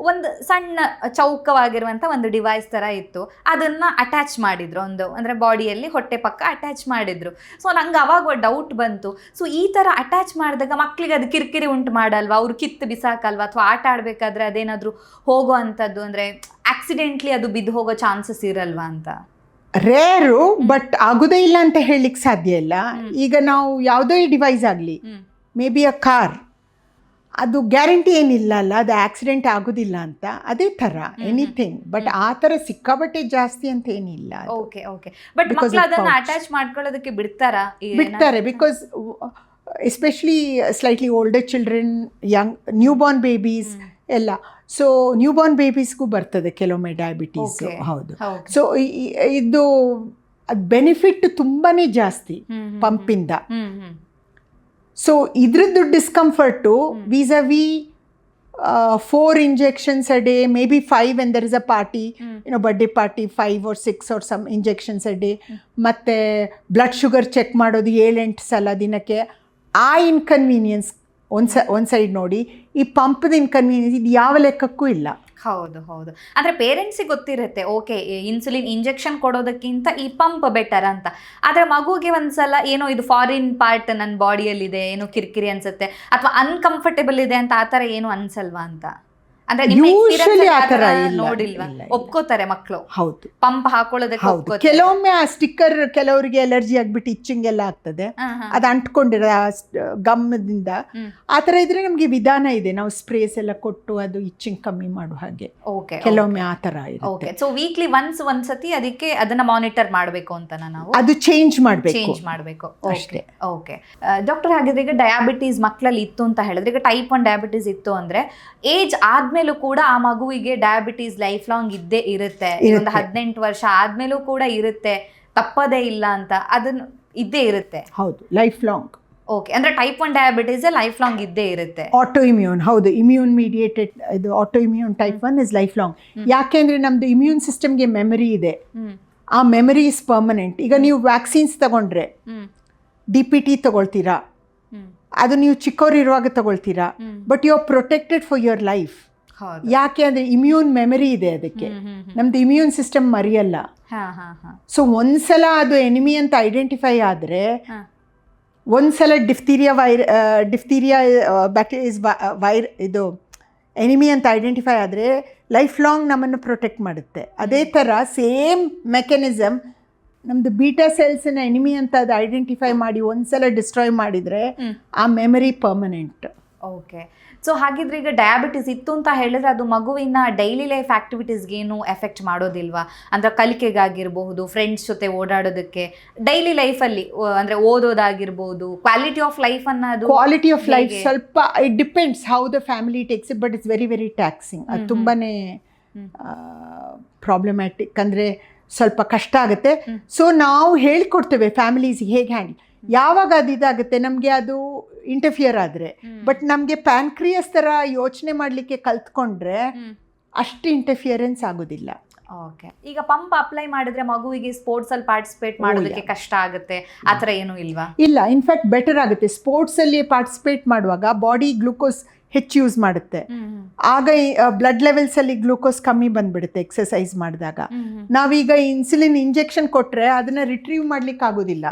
ಒಂದು ಸಣ್ಣ ಚೌಕವಾಗಿರುವಂಥ ಒಂದು ಡಿವೈಸ್ ಥರ ಇತ್ತು, ಅದನ್ನು ಅಟ್ಯಾಚ್ ಮಾಡಿದ್ರು ಅಂದರೆ ಬಾಡಿಯಲ್ಲಿ ಹೊಟ್ಟೆ ಪಕ್ಕ ಅಟ್ಯಾಚ್ ಮಾಡಿದ್ರು. ಸೊ ನಂಗೆ ಅವಾಗ ಡೌಟ್ ಬಂತು, ಸೊ ಈ ಥರ ಅಟ್ಯಾಚ್ ಮಾಡಿದಾಗ ಮಕ್ಕಳಿಗೆ ಅದು ಕಿರಿಕಿರಿ ಉಂಟು ಮಾಡಲ್ವಾ, ಅವರು ಕಿತ್ತು ಬಿಸಾಕಲ್ವಾ, ಅಥವಾ ಆಟ ಆಡಬೇಕಾದ್ರೆ ಅದೇನಾದರೂ ಹೋಗೋ ಅಂಥದ್ದು ಅಂದರೆ ಆಕ್ಸಿಡೆಂಟ್ಲಿ ಅದು ಬಿದ್ದು ಹೋಗೋ ಚಾನ್ಸಸ್ ಇರಲ್ವಾ ಅಂತ. ರೇರು, ಬಟ್ ಆಗೋದೇ ಇಲ್ಲ ಅಂತ ಹೇಳಲಿಕ್ಕೆ ಸಾಧ್ಯ ಇಲ್ಲ. ಈಗ ನಾವು ಯಾವುದೇ ಡಿವೈಸ್ ಆಗಲಿ ಮೇ ಬಿ ಅ ಕಾರ್, ಅದು ಗ್ಯಾರಂಟಿ ಏನಿಲ್ಲ ಅಲ್ಲ, ಅದು ಆಕ್ಸಿಡೆಂಟ್ ಆಗೋದಿಲ್ಲ ಅಂತ. ಅದೇ ಥರ ಎನಿಥಿಂಗ್. ಬಟ್ ಆ ಥರ ಸಿಕ್ಕಾಬಟ್ಟೆ ಜಾಸ್ತಿ ಅಂತ ಏನಿಲ್ಲ. Okay okay. ಬಟ್ ಮಕ್ಕಳು ಅದನ್ನು ಅಟ್ಯಾಚ್ ಮಾಡ್ಕೊಳ್ಳೋದಕ್ಕೆ ಬಿಡ್ತಾರಾ? ಬಿಡ್ತಾರೆ, because especially slightly older children, Young new Born babies ಎಲ್ಲ. ಸೊ ನ್ಯೂ ಬಾರ್ನ್ ಬೇಬೀಸ್ಗೂ ಬರ್ತದೆ ಕೆಲವೊಮ್ಮೆ ಡಯಾಬಿಟೀಸ್. ಹೌದು. ಸೊ ಇದು ಅದು ಬೆನಿಫಿಟ್ ತುಂಬಾ ಜಾಸ್ತಿ ಪಂಪಿಂದ. ಸೊ ಇದ್ರದ್ದು ಡಿಸ್ಕಂಫರ್ಟು vis-a-vis 4 injections a day, maybe 5 when there is a party, birthday party, 5 or 6 or some injections a day. ಮತ್ತೆ ಬ್ಲಡ್ ಶುಗರ್ ಚೆಕ್ ಮಾಡೋದು 7-8 ಸಲ ದಿನಕ್ಕೆ. ಆ ಇನ್ಕನ್ವೀನಿಯನ್ಸ್ ಒಂದು ಸೈಡ್ ನೋಡಿ, ಈ ಪಂಪ್ದ ಇನ್ಕನ್ವೀನಿಯನ್ಸ್ ಇದು ಯಾವ ಲೆಕ್ಕಕ್ಕೂ ಇಲ್ಲ. ಹೌದು ಹೌದು. ಅಂದರೆ ಪೇರೆಂಟ್ಸಿಗೆ ಗೊತ್ತಿರುತ್ತೆ, ಓಕೆ ಇನ್ಸುಲಿನ್ ಇಂಜೆಕ್ಷನ್ ಕೊಡೋದಕ್ಕಿಂತ ಈ ಪಂಪ್ ಬೆಟರ್ ಅಂತ. ಆದರೆ ಮಗುಗೆ ಒಂದ್ಸಲ ಏನೋ ಇದು ಫಾರಿನ್ ಪಾರ್ಟ್ ನನ್ನ ಬಾಡಿಯಲ್ಲಿದೆ, ಏನೋ ಕಿರಿಕಿರಿ ಅನ್ಸುತ್ತೆ ಅಥವಾ ಅನ್ಕಂಫರ್ಟೇಬಲ್ ಇದೆ ಅಂತ, ಆ ಥರ ಏನು ಅನ್ಸಲ್ವಾ ಅಂತ? ಅಂದ್ರೆ ನೋಡಿಲ್ವಾ? ಒಪ್ಕೋತಾರೆ ಮಕ್ಕಳು. ಹೌದು, ಪಂಪ್ ಹಾಕೊಳ್ಳೋದಕ್ಕೆ. ಕೆಲವೊಮ್ಮೆ ಆ ಸ್ಟಿಕ್ಕರ್ ಕೆಲವರಿಗೆ ಅಲರ್ಜಿ ಆಗ್ಬಿಟ್ಟು ಇಚ್ಚಿಂಗ್ ಎಲ್ಲ ಆಗ್ತದೆ, ಅದು ಅಂಟ್ಕೊಂಡಿರೋ ಗಮ್ಮದಿಂದ. ಆ ಥರ ಇದ್ರೆ ನಮ್ಗೆ ವಿಧಾನ ಇದೆ, ನಾವು ಸ್ಪ್ರೇಸ್ ಎಲ್ಲ ಕೊಟ್ಟು ಅದು ಇಚ್ಚಿಂಗ್ ಕಮ್ಮಿ ಮಾಡುವ ಹಾಗೆ. ಕೆಲವೊಮ್ಮೆ ಆ ಥರ ಇರುತ್ತೆ. ಸೊ ವೀಕ್ಲಿ ಒಂದ್ಸತಿ ಅದಕ್ಕೆ ಅದನ್ನ ಮಾನಿಟರ್ ಮಾಡಬೇಕು ಅಂತ ನಾವು ಅದು ಚೇಂಜ್ ಮಾಡಬೇಕು ಅಷ್ಟೇ. ಓಕೆ ಡಾಕ್ಟರ್, ಹಾಗಿದ್ರೆ ಈಗ ಡಯಾಬಿಟೀಸ್ ಮಕ್ಕಳಲ್ಲಿ ಇತ್ತು ಅಂತ ಹೇಳಿದ್ರೆ, ಈಗ ಟೈಪ್ 1 ಡಯಾಬಿಟೀಸ್ ಇತ್ತು ಅಂದ್ರೆ ಏಜ್ ಆದ್ಮೇಲೆ ಕೂಡ ಆ ಮಗುವಿಗೆ ಡಯಾಬಿಟೀಸ್ ಲೈಫ್ ಲಾಂಗ್ ಇದ್ದೇ ಇರುತ್ತೆ. ಒಂದು 18 ವರ್ಷ ಆದ್ಮೇಲೂ ಕೂಡ ಇರುತ್ತೆ, ತಪ್ಪದೇ ಇಲ್ಲ ಅಂತ, ಅದನ್ನ ಇದ್ದೇ ಇರುತ್ತೆ. ಹೌದು, ಲೈಫ್ ಲಾಂಗ್. ಓಕೆ, ಅಂದ್ರೆ ಟೈಪ್ 1 ಡಯಾಬಿಟೀಸ್ ಲೈಫ್ ಲಾಂಗ್ ಇದ್ದೇ ಇರುತ್ತೆ. ಆಟೋ ಇಮ್ಯೂನ್, ಹೌದು, ಇಮ್ಯೂನ್ ಮೀಡಿಯೇಟೆಡ್ ಇದು auto immune type 1 is life long. ಯಾಕೆಂದ್ರೆ ನಮ್ದು ಇಮ್ಯೂನ್ ಸಿಸ್ಟಮ್ಗೆ ಮೆಮರಿ ಇದೆ, ಆ ಮೆಮರಿ ಇಸ್ ಪರ್ಮನೆಂಟ್. ಈಗ ನೀವು ವ್ಯಾಕ್ಸಿನ್ಸ್ ತಗೊಂಡ್ರೆ DPT ತಗೊಳ್ತೀರಾ, ಅದು ನೀವು ಚಿಕ್ಕವರಿರುವಾಗ ತಗೊಳ್ತೀರಾ, but you are protected for your life. ಯಾಕೆ ಅಂದರೆ ಇಮ್ಯೂನ್ ಮೆಮರಿ ಇದೆ ಅದಕ್ಕೆ, ನಮ್ದು ಇಮ್ಯೂನ್ ಸಿಸ್ಟಮ್ ಮರೆಯಲ್ಲ. ಸೊ ಒಂದ್ಸಲ ಅದು ಎನಿಮಿ ಅಂತ ಐಡೆಂಟಿಫೈ ಆದರೆ, ಒಂದ್ಸಲ ಡಿಫ್ತೀರಿಯಾ ಬ್ಯಾಕ್ಟೀರಿಯಾ ಇದು ಎನಿಮಿ ಅಂತ ಐಡೆಂಟಿಫೈ ಆದರೆ ಲೈಫ್ ಲಾಂಗ್ ನಮ್ಮನ್ನು ಪ್ರೊಟೆಕ್ಟ್ ಮಾಡುತ್ತೆ. ಅದೇ ಥರ ಸೇಮ್ ಮೆಕ್ಯಾನಿಸಮ್ ನಮ್ದು ಬೀಟಾ ಸೆಲ್ಸ್ನ ಎನಿಮಿ ಅಂತ ಅದು ಐಡೆಂಟಿಫೈ ಮಾಡಿ ಒಂದ್ಸಲ ಡಿಸ್ಟ್ರಾಯ್ ಮಾಡಿದರೆ ಆ ಮೆಮರಿ ಪರ್ಮನೆಂಟ್. ಓಕೆ, ಸೊ ಹಾಗಿದ್ರೆ ಈಗ ಡಯಾಬಿಟಿಸ್ ಇತ್ತು ಅಂತ ಹೇಳಿದ್ರೆ ಅದು ಮಗುವಿನ ಡೈಲಿ ಲೈಫ್ ಆಕ್ಟಿವಿಟೀಸ್ಗೆ ಏನು ಎಫೆಕ್ಟ್ ಮಾಡೋದಿಲ್ವಾ? ಅಂದರೆ ಕಲಿಕೆಗಾಗಿರ್ಬಹುದು, ಫ್ರೆಂಡ್ಸ್ ಜೊತೆ ಓಡಾಡೋದಕ್ಕೆ, ಡೈಲಿ ಲೈಫಲ್ಲಿ ಅಂದರೆ ಓದೋದಾಗಿರ್ಬೋದು, ಕ್ವಾಲಿಟಿ ಆಫ್ ಲೈಫ್ ಅನ್ನೋದು. ಕ್ವಾಲಿಟಿ ಆಫ್ ಲೈಫ್ ಸ್ವಲ್ಪ it depends how the family takes it, but it's very very taxing. ಅದು ತುಂಬಾ ಪ್ರಾಬ್ಲಮ್ಯಾಟಿಕ್, ಅಂದರೆ ಸ್ವಲ್ಪ ಕಷ್ಟ ಆಗುತ್ತೆ. ಸೊ ನಾವು ಹೇಳ್ಕೊಡ್ತೇವೆ ಫ್ಯಾಮಿಲೀಸ್ಗೆ ಹೇಗೆ ಹ್ಯಾಂಡಲ್. ಯಾವಾಗ ಅದು ಇದಾಗುತ್ತೆ ನಮಗೆ ಅದು ಇಂಟರ್ಫಿಯರ್ ಆದರೆ, ಬಟ್ ನಮಗೆ ಪ್ಯಾನ್ಕ್ರಿಯಸ್ ಥರ ಯೋಚನೆ ಮಾಡಲಿಕ್ಕೆ ಕಲ್ತ್ಕೊಂಡ್ರೆ ಅಷ್ಟು ಇಂಟರ್ಫಿಯರೆನ್ಸ್ ಆಗೋದಿಲ್ಲ. ಓಕೆ, ಈಗ ಪಂಪ್ ಅಪ್ಲೈ ಮಾಡಿದ್ರೆ ಮಗುವಿಗೆ ಸ್ಪೋರ್ಟ್ಸಲ್ಲಿ ಪಾರ್ಟಿಸಿಪೇಟ್ ಮಾಡೋದಕ್ಕೆ ಕಷ್ಟ ಆಗುತ್ತೆ, ಆ ಥರ ಏನೂ ಇಲ್ವಾ? ಇಲ್ಲ, ಇನ್ಫ್ಯಾಕ್ಟ್ ಬೆಟರ್ ಆಗುತ್ತೆ. ಸ್ಪೋರ್ಟ್ಸಲ್ಲಿ ಪಾರ್ಟಿಸಿಪೇಟ್ ಮಾಡುವಾಗ ಬಾಡಿ ಗ್ಲೂಕೋಸ್ ಹೆಚ್ಚು ಯೂಸ್ ಮಾಡುತ್ತೆ, ಆಗ ಬ್ಲಡ್ ಲೆವೆಲ್ಸಲ್ಲಿ ಗ್ಲೂಕೋಸ್ ಕಮ್ಮಿ ಬಂದ್ಬಿಡುತ್ತೆ ಎಕ್ಸಸೈಸ್ ಮಾಡಿದಾಗ. ನಾವೀಗ ಇನ್ಸುಲಿನ್ ಇಂಜೆಕ್ಷನ್ ಕೊಟ್ಟರೆ ಅದನ್ನು ರಿಟ್ರೀವ್ ಮಾಡ್ಲಿಕ್ಕೆ ಆಗೋದಿಲ್ಲ.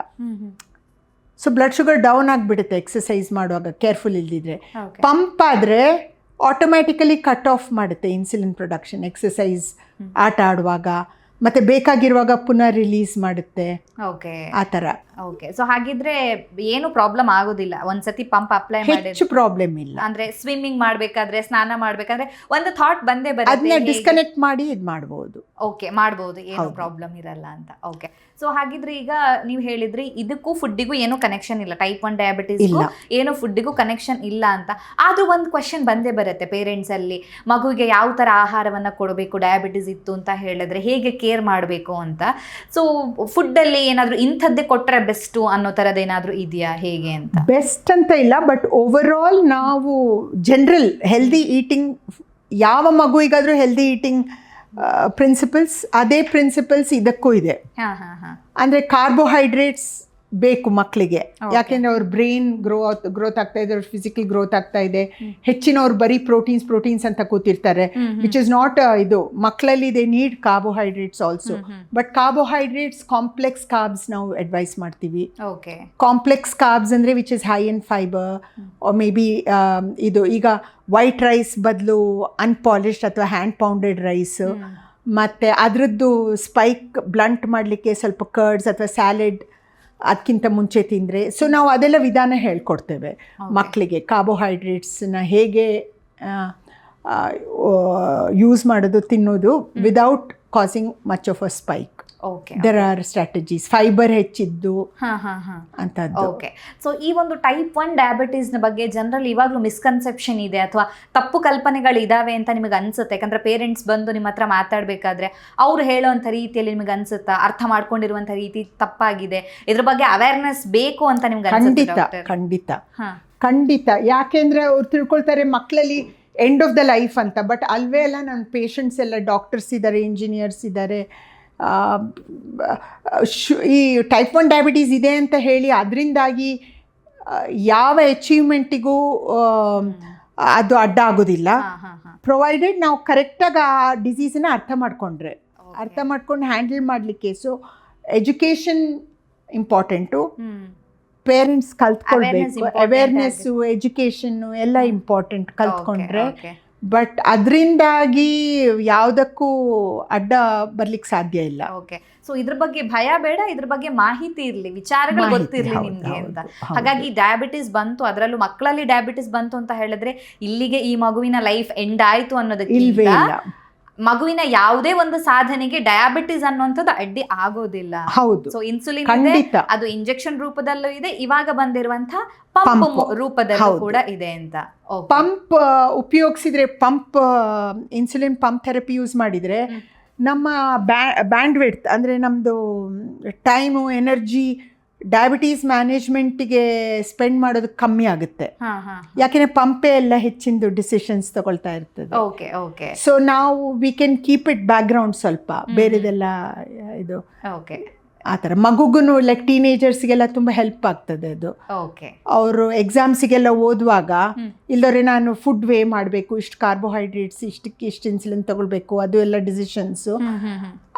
ಸೊ ಬ್ಲಡ್ ಶುಗರ್ ಡೌನ್ ಆಗಿಬಿಡುತ್ತೆ ಎಕ್ಸಸೈಸ್ ಮಾಡುವಾಗ ಕೇರ್ಫುಲ್ ಇಲ್ದಿದ್ರೆ. ಪಂಪ್ ಆದರೆ ಆಟೋಮ್ಯಾಟಿಕಲಿ ಕಟ್ ಆಫ್ ಮಾಡುತ್ತೆ ಇನ್ಸುಲಿನ್ ಪ್ರೊಡಕ್ಷನ್ ಎಕ್ಸಸೈಸ್ ಆಟ ಆಡುವಾಗ, ಮತ್ತು ಬೇಕಾಗಿರುವಾಗ ಪುನಃ ರಿಲೀಸ್ ಮಾಡುತ್ತೆ. ಓಕೆ, ಆ ಥರ. ಓಕೆ, ಸೊ ಹಾಗಿದ್ರೆ ಏನು ಪ್ರಾಬ್ಲಮ್ ಆಗೋದಿಲ್ಲ ಒಂದ್ಸತಿ ಪಂಪ್ ಅಪ್ಲೈ ಮಾಡಿದ್ರೆ? ಹೆಚ್ಚು ಪ್ರಾಬ್ಲಮ್ ಇಲ್ಲ. ಅಂದರೆ ಸ್ವಿಮ್ಮಿಂಗ್ ಮಾಡಬೇಕಾದ್ರೆ, ಸ್ನಾನ ಮಾಡಬೇಕಾದ್ರೆ ಒಂದು ಥಾಟ್ ಬಂದೇ ಬರುತ್ತೆ, ಅದನ್ನ ಡಿಸ್ಕನೆಕ್ಟ್ ಮಾಡಿ ಇದು ಮಾಡ್ಬೋದು. ಓಕೆ, ಮಾಡ್ಬೋದು, ಏನು ಪ್ರಾಬ್ಲಮ್ ಇರಲ್ಲ ಅಂತ. ಓಕೆ, ಸೊ ಹಾಗಿದ್ರೆ ಈಗ ನೀವು ಹೇಳಿದ್ರಿ ಇದಕ್ಕೂ ಫುಡ್ಡಿಗೂ ಏನೂ ಕನೆಕ್ಷನ್ ಇಲ್ಲ, ಟೈಪ್ 1 ಡಯಾಬಿಟೀಸ್ ಏನು ಫುಡ್ಡಿಗೂ ಕನೆಕ್ಷನ್ ಇಲ್ಲ ಅಂತ. ಆದರೂ ಒಂದು ಕ್ವಶನ್ ಬಂದೇ ಬರುತ್ತೆ ಪೇರೆಂಟ್ಸಲ್ಲಿ, ಮಗುವಿಗೆ ಯಾವ ಥರ ಆಹಾರವನ್ನು ಕೊಡಬೇಕು ಡಯಾಬಿಟೀಸ್ ಇತ್ತು ಅಂತ ಹೇಳಿದ್ರೆ, ಹೇಗೆ ಕೇರ್ ಮಾಡಬೇಕು ಅಂತ. ಸೊ ಫುಡ್ಡಲ್ಲಿ ಏನಾದರೂ ಇಂಥದ್ದೇ ಕೊಟ್ಟರೆ ಬೆಸ್ಟು ಅನ್ನೋ ಥರದ್ದು ಏನಾದರೂ ಇದೆಯಾ, ಹೇಗೆ ಅಂತ? ಬೆಸ್ಟ್ ಅಂತ ಇಲ್ಲ, ಬಟ್ ಓವರ್ ಆಲ್ ನಾವು ಜನರಲ್ ಹೆಲ್ದಿ ಈಟಿಂಗ್, ಯಾವ ಮಗುವಿಗಾದರೂ ಹೆಲ್ದಿ ಈಟಿಂಗ್ ಪ್ರಿನ್ಸಿಪಲ್ಸ್, ಅದೇ ಪ್ರಿನ್ಸಿಪಲ್ಸ್ ಇದಕ್ಕೂ ಇದೆ. ಅಂದರೆ ಕಾರ್ಬೋಹೈಡ್ರೇಟ್ಸ್ ಬೇಕು ಮಕ್ಕಳಿಗೆ, ಯಾಕೆಂದರೆ ಅವ್ರ ಬ್ರೈನ್ ಗ್ರೋತ್ ಆಗ್ತಾ ಇದೆ, ಅವ್ರ ಫಿಸಿಕಲ್ ಗ್ರೋತ್ ಆಗ್ತಾ ಇದೆ. ಹೆಚ್ಚಿನವ್ರು ಬರೀ ಪ್ರೋಟೀನ್ಸ್ ಅಂತ ಕೂತಿರ್ತಾರೆ, ವಿಚ್ ಇಸ್ ನಾಟ್ ಇದು. ಮಕ್ಕಳಲ್ಲಿ they need carbohydrates also, but carbohydrates complex carbs ನಾವು ಅಡ್ವೈಸ್ ಮಾಡ್ತೀವಿ. ಕಾಂಪ್ಲೆಕ್ಸ್ ಕಾರ್ಬ್ಸ್ ಅಂದರೆ which is high in fibre, may be ಇದು ಈಗ ವೈಟ್ ರೈಸ್ ಬದಲು ಅನ್ಪಾಲಿಶ್ಡ್ ಅಥವಾ ಹ್ಯಾಂಡ್ ಪೌಂಡೆಡ್ ರೈಸ್, ಮತ್ತು ಅದರದ್ದು ಸ್ಪೈಕ್ ಬ್ಲಂಟ್ ಮಾಡಲಿಕ್ಕೆ ಸ್ವಲ್ಪ ಕರ್ಡ್ಸ್ ಅಥವಾ ಸ್ಯಾಲೆಡ್ ಅದಕ್ಕಿಂತ ಮುಂಚೆ ತಿಂದರೆ. ಸೊ ನಾವು ಅದೆಲ್ಲ ವಿಧಾನ ಹೇಳ್ಕೊಡ್ತೇವೆ ಮಕ್ಕಳಿಗೆ. ಕಾರ್ಬೋಹೈಡ್ರೇಟ್ಸನ್ನ ಹೇಗೆ ಯೂಸ್ ಮಾಡೋದು, ತಿನ್ನೋದು without causing much of a spike. Okay, there are strategies. Fibre ಹೆಚ್ಚಿದ್ದು ಅಂತದ್ದು. ಓಕೆ. ಸೊ ಈ ಒಂದು ಟೈಪ್ 1 ಡಯಾಬಿಟೀಸ್ನ ಬಗ್ಗೆ ಜನರಲ್ಲಿ ಇವಾಗಲೂ ಮಿಸ್ಕನ್ಸೆಪ್ಷನ್ ಇದೆ ಅಥವಾ ತಪ್ಪು ಕಲ್ಪನೆಗಳು ಇದಾವೆ ಅಂತ ನಿಮಗೆ ಅನ್ಸುತ್ತೆ? ಯಾಕಂದ್ರೆ ಪೇರೆಂಟ್ಸ್ ಬಂದು ನಿಮ್ಮ ಹತ್ರ ಮಾತಾಡಬೇಕಾದ್ರೆ ಅವ್ರು ಹೇಳೋವಂಥ ರೀತಿಯಲ್ಲಿ ನಿಮಗೆ ಅನ್ಸುತ್ತಾ, ಅರ್ಥ ಮಾಡ್ಕೊಂಡಿರುವಂಥ ರೀತಿ ತಪ್ಪಾಗಿದೆ, ಇದ್ರ ಬಗ್ಗೆ ಅವೇರ್ನೆಸ್ ಬೇಕು ಅಂತ ನಿಮ್ಗೆ ಖಂಡಿತ. ಯಾಕೆಂದ್ರೆ ಅವ್ರು ತಿಳ್ಕೊಳ್ತಾರೆ ಮಕ್ಕಳಲ್ಲಿ ಎಂಡ್ ಆಫ್ ದ ಲೈಫ್ ಅಂತ. ಬಟ್ ಅಲ್ವೇ ಅಲ್ಲ, ನನ್ನ ಪೇಷಂಟ್ಸ್ ಎಲ್ಲ ಡಾಕ್ಟರ್ಸ್ ಇದ್ದಾರೆ, ಇಂಜಿನಿಯರ್ಸ್ ಇದ್ದಾರೆ. ಈ ಟೈಪ್ 1 ಡಯಾಬಿಟೀಸ್ ಇದೆ ಅಂತ ಹೇಳಿ ಅದರಿಂದಾಗಿ ಯಾವ ಅಚೀವ್ಮೆಂಟಿಗೂ ಅದು ಅಡ್ಡ ಆಗೋದಿಲ್ಲ, ಪ್ರೊವೈಡೆಡ್ ನಾವು ಕರೆಕ್ಟಾಗಿ ಆ ಡಿಸೀಸನ್ನ ಅರ್ಥ ಮಾಡ್ಕೊಂಡು ಹ್ಯಾಂಡಲ್ ಮಾಡಲಿಕ್ಕೆ. ಸೊ ಎಜುಕೇಷನ್ ಇಂಪಾರ್ಟೆಂಟು, ಪೇರೆಂಟ್ಸ್ ಕಲ್ತ್ಕೊಳ್ಬೇಕು, ಅವೇರ್ನೆಸ್ಸು, ಎಜುಕೇಷನ್ನು ಎಲ್ಲ ಇಂಪಾರ್ಟೆಂಟ್ ಕಲ್ತ್ಕೊಂಡ್ರೆ. ಬಟ್ ಅದರಿಂದಾಗಿ ಯಾವುದಕ್ಕೂ ಅಡ್ಡ ಬರ್ಲಿಕ್ಕೆ ಸಾಧ್ಯ ಇಲ್ಲ. ಓಕೆ. ಸೊ ಇದ್ರ ಬಗ್ಗೆ ಭಯ ಬೇಡ, ಇದ್ರ ಬಗ್ಗೆ ಮಾಹಿತಿ ಇರಲಿ, ವಿಚಾರಗಳು ಗೊತ್ತಿರಲಿ ನಿಮ್ಗೆ ಅಂತ. ಹಾಗಾಗಿ ಡಯಾಬಿಟಿಸ್ ಬಂತು, ಅದರಲ್ಲೂ ಮಕ್ಕಳಲ್ಲಿ ಡಯಾಬಿಟಿಸ್ ಬಂತು ಅಂತ ಹೇಳಿದ್ರೆ ಇಲ್ಲಿಗೆ ಈ ಮಗುವಿನ ಲೈಫ್ ಎಂಡ್ ಆಯ್ತು ಅನ್ನೋದಕ್ಕಿಂತ ಮಗುವಿನ ಯಾವುದೇ ಒಂದು ಸಾಧನೆಗೆ ಡಯಾಬಿಟಿಸ್ ಅನ್ನುವಂಥದ್ದು ಅಡ್ಡಿ ಆಗೋದಿಲ್ಲ. ಹೌದು. ಸೊ ಇನ್ಸುಲಿನ್ ಇದೆ, ಅದು ಇಂಜೆಕ್ಷನ್ ರೂಪದಲ್ಲೂ ಇದೆ, ಇವಾಗ ಬಂದಿರುವಂತಹ ಪಂಪ್ ರೂಪದಲ್ಲೂ ಕೂಡ ಇದೆ ಅಂತ. ಪಂಪ್ ಉಪಯೋಗಿಸಿದ್ರೆ, ಇನ್ಸುಲಿನ್ ಪಂಪ್ ಥೆರಪಿ ಯೂಸ್ ಮಾಡಿದರೆ ನಮ್ಮ ಬ್ಯಾಂಡ್ ವಿಡ್ತ್ ಅಂದರೆ ನಮ್ಮದು ಟೈಮು, ಎನರ್ಜಿ ಡಯಾಬಿಟೀಸ್ ಮ್ಯಾನೇಜ್ಮೆಂಟಿಗೆ ಸ್ಪೆಂಡ್ ಮಾಡೋದು ಕಮ್ಮಿ ಆಗುತ್ತೆ. ಯಾಕೆಂದರೆ ಪಂಪೇ ಎಲ್ಲ ಹೆಚ್ಚಿಂದು ಡಿಸಿಷನ್ಸ್ ತಗೊಳ್ತಾ ಇರ್ತದೆ. ಸೊ ನಾವು we can keep it background ಸ್ವಲ್ಪ, ಬೇರೆದೆಲ್ಲ ಇದು ಆ ಥರ. ಮಗುಗೂ ಲೈಕ್ ಟೀನೇಜರ್ಸ್ಗೆಲ್ಲ ತುಂಬ ಹೆಲ್ಪ್ ಆಗ್ತದೆ ಅದು. ಅವರು ಎಕ್ಸಾಮ್ಸಿಗೆಲ್ಲ ಓದುವಾಗ ಇಲ್ಲದ್ರೆ ನಾನು ಫುಡ್ ವೇ ಮಾಡಬೇಕು, ಇಷ್ಟು ಕಾರ್ಬೋಹೈಡ್ರೇಟ್ಸ್, ಇಷ್ಟು ಇನ್ಸುಲಿನ್ ತಗೊಳ್ಬೇಕು, ಅದು ಎಲ್ಲ ಡಿಸಿಷನ್ಸು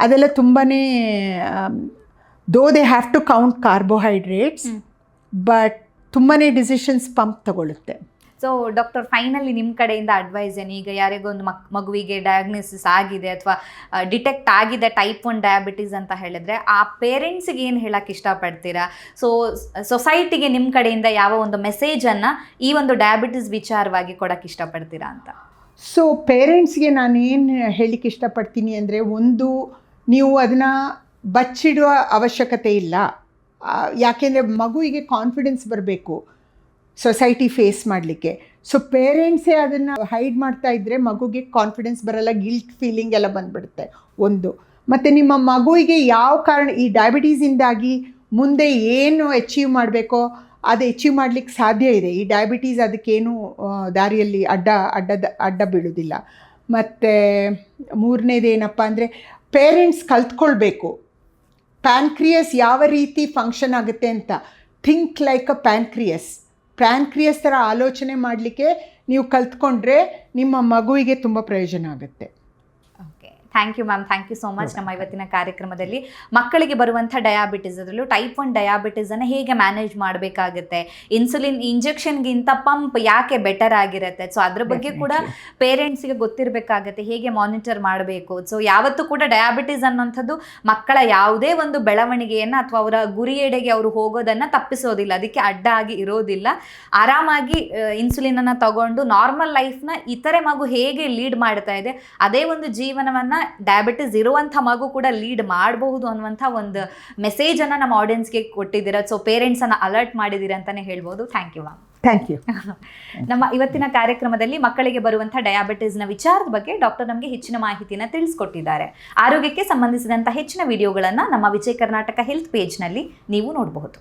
ಅದೆಲ್ಲ ತುಂಬಾ though they have to count carbohydrates, but ತುಂಬಾನೇ ಡಿಸಿಷನ್ಸ್ ಪಂಪ್ ತಗೊಳುತ್ತೆ. ಸೊ ಡಾಕ್ಟರ್, ಫೈನಲಿ ನಿಮ್ಮ ಕಡೆಯಿಂದ ಅಡ್ವೈಸ್ ಏನು? ಈಗ ಯಾರಿಗೊಂದು ಮಗುವಿಗೆ ಡಯಾಗ್ನೋಸಿಸ್ ಆಗಿದೆ ಅಥವಾ ಡಿಟೆಕ್ಟ್ ಆಗಿದೆ ಟೈಪ್ 1 ಡಯಾಬಿಟೀಸ್ ಅಂತ ಹೇಳಿದ್ರೆ ಆ ಪೇರೆಂಟ್ಸಿಗೆ ಏನು ಹೇಳಕ್ಕೆ ಇಷ್ಟಪಡ್ತೀರಾ? ಸೊ ಸೊಸೈಟಿಗೆ ನಿಮ್ಮ ಕಡೆಯಿಂದ ಯಾವ ಒಂದು ಮೆಸೇಜನ್ನು ಈ ಒಂದು ಡಯಾಬಿಟೀಸ್ ವಿಚಾರವಾಗಿ ಕೊಡೋಕ್ಕೆ ಇಷ್ಟಪಡ್ತೀರಾ ಅಂತ? ಸೊ ಪೇರೆಂಟ್ಸ್ಗೆ ನಾನು ಏನು ಹೇಳಲಿಕ್ಕೆ ಇಷ್ಟಪಡ್ತೀನಿ ಅಂದರೆ, ಒಂದು, ನೀವು ಅದನ್ನು ಬಚ್ಚಿಡುವ ಅವಶ್ಯಕತೆ ಇಲ್ಲ. ಯಾಕೆಂದರೆ ಮಗುವಿಗೆ ಕಾನ್ಫಿಡೆನ್ಸ್ ಬರಬೇಕು ಸೊಸೈಟಿ ಫೇಸ್ ಮಾಡಲಿಕ್ಕೆ. ಸೊ ಪೇರೆಂಟ್ಸೇ ಅದನ್ನು ಹೈಡ್ ಮಾಡ್ತಾ ಇದ್ದರೆ ಮಗುಗೆ ಕಾನ್ಫಿಡೆನ್ಸ್ ಬರಲ್ಲ, ಗಿಲ್ಟ್ ಫೀಲಿಂಗ್ ಎಲ್ಲ ಬಂದುಬಿಡುತ್ತೆ ಒಂದು. ಮತ್ತು ನಿಮ್ಮ ಮಗುವಿಗೆ ಯಾವ ಕಾರಣ ಈ ಡಯಾಬಿಟೀಸಿಂದಾಗಿ ಮುಂದೆ ಏನು ಅಚೀವ್ ಮಾಡಬೇಕೋ ಅದು ಅಚೀವ್ ಮಾಡಲಿಕ್ಕೆ ಸಾಧ್ಯ ಇದೆ. ಈ ಡಯಾಬಿಟೀಸ್ ಅದಕ್ಕೇನು ದಾರಿಯಲ್ಲಿ ಅಡ್ಡ ಬೀಳೋದಿಲ್ಲ. ಮತ್ತು ಮೂರನೇದೇನಪ್ಪ ಅಂದರೆ, ಪೇರೆಂಟ್ಸ್ ಕಲ್ತ್ಕೊಳ್ಬೇಕು ಪ್ಯಾನ್ಕ್ರಿಯಸ್ ಯಾವ ರೀತಿ ಫಂಕ್ಷನ್ ಆಗುತ್ತೆ ಅಂತ. ಥಿಂಕ್ ಲೈಕ್ ಅ ಪ್ಯಾನ್ಕ್ರಿಯಸ್ ಥರ ಆಲೋಚನೆ ಮಾಡಲಿಕ್ಕೆ ನೀವು ಕಲ್ತ್ಕೊಂಡ್ರೆ ನಿಮ್ಮ ಮಗುವಿಗೆ ತುಂಬ ಪ್ರಯೋಜನ ಆಗುತ್ತೆ. Okay, thank you ma'am, thank you so much. ನಮ್ಮ ಇವತ್ತಿನ ಕಾರ್ಯಕ್ರಮದಲ್ಲಿ ಮಕ್ಕಳಿಗೆ ಬರುವಂಥ ಡಯಾಬಿಟಿಸ್, ಅದರಲ್ಲೂ ಟೈಪ್ 1 ಡಯಾಬಿಟಿಸನ್ನು ಹೇಗೆ ಮ್ಯಾನೇಜ್ ಮಾಡಬೇಕಾಗುತ್ತೆ, ಇನ್ಸುಲಿನ್ ಇಂಜೆಕ್ಷನ್ಗಿಂತ ಪಂಪ್ ಯಾಕೆ ಬೆಟರ್ ಆಗಿರುತ್ತೆ, ಸೊ ಅದ್ರ ಬಗ್ಗೆ ಕೂಡ ಪೇರೆಂಟ್ಸಿಗೆ ಗೊತ್ತಿರಬೇಕಾಗತ್ತೆ, ಹೇಗೆ ಮಾನಿಟರ್ ಮಾಡಬೇಕು. ಸೊ ಯಾವತ್ತೂ ಕೂಡ ಡಯಾಬಿಟಿಸ್ ಅನ್ನೋಂಥದ್ದು ಮಕ್ಕಳ ಯಾವುದೇ ಒಂದು ಬೆಳವಣಿಗೆಯನ್ನು ಅಥವಾ ಅವರ ಗುರಿಯೆಡೆಗೆ ಅವರು ಹೋಗೋದನ್ನು ತಪ್ಪಿಸೋದಿಲ್ಲ, ಅದಕ್ಕೆ ಅಡ್ಡ ಆಗಿ ಇರೋದಿಲ್ಲ. ಆರಾಮಾಗಿ ಇನ್ಸುಲಿನನ್ನು ತಗೊಂಡು ನಾರ್ಮಲ್ ಲೈಫ್ನ ಇತರೆ ಮಗು ಹೇಗೆ ಲೀಡ್ ಮಾಡ್ತಾ ಇದೆ ಅದೇ ಒಂದು ಜೀವನವನ್ನು ಡಯಾಬಿಟಿಸ್ ಇರುವಂಥ ಮಗು ಕೂಡ ಲೀಡ್ ಮಾಡಬಹುದು ಅನ್ನುವಂಥ ಒಂದು ಮೆಸೇಜನ್ನು ನಮ್ಮ ಆಡಿಯನ್ಸ್ಗೆ ಕೊಟ್ಟಿದ್ದೀರಾ. ಸೊ ಪೇರೆಂಟ್ಸನ್ನು ಅಲರ್ಟ್ ಮಾಡಿದ್ದೀರಾ ಅಂತಲೇ ಹೇಳ್ಬೋದು. Thank you ma'am. Thank you. ನಮ್ಮ ಇವತ್ತಿನ ಕಾರ್ಯಕ್ರಮದಲ್ಲಿ ಮಕ್ಕಳಿಗೆ ಬರುವಂಥ ಡಯಾಬಿಟಿಸ್ನ ವಿಚಾರದ ಬಗ್ಗೆ ಡಾಕ್ಟರ್ ನಮಗೆ ಹೆಚ್ಚಿನ ಮಾಹಿತಿಯನ್ನು ತಿಳಿಸ್ಕೊಟ್ಟಿದ್ದಾರೆ. ಆರೋಗ್ಯಕ್ಕೆ ಸಂಬಂಧಿಸಿದಂಥ ಹೆಚ್ಚಿನ ವಿಡಿಯೋಗಳನ್ನು ನಮ್ಮ ವಿಜಯ ಕರ್ನಾಟಕ ಹೆಲ್ತ್ ಪೇಜ್ನಲ್ಲಿ ನೀವು ನೋಡಬಹುದು.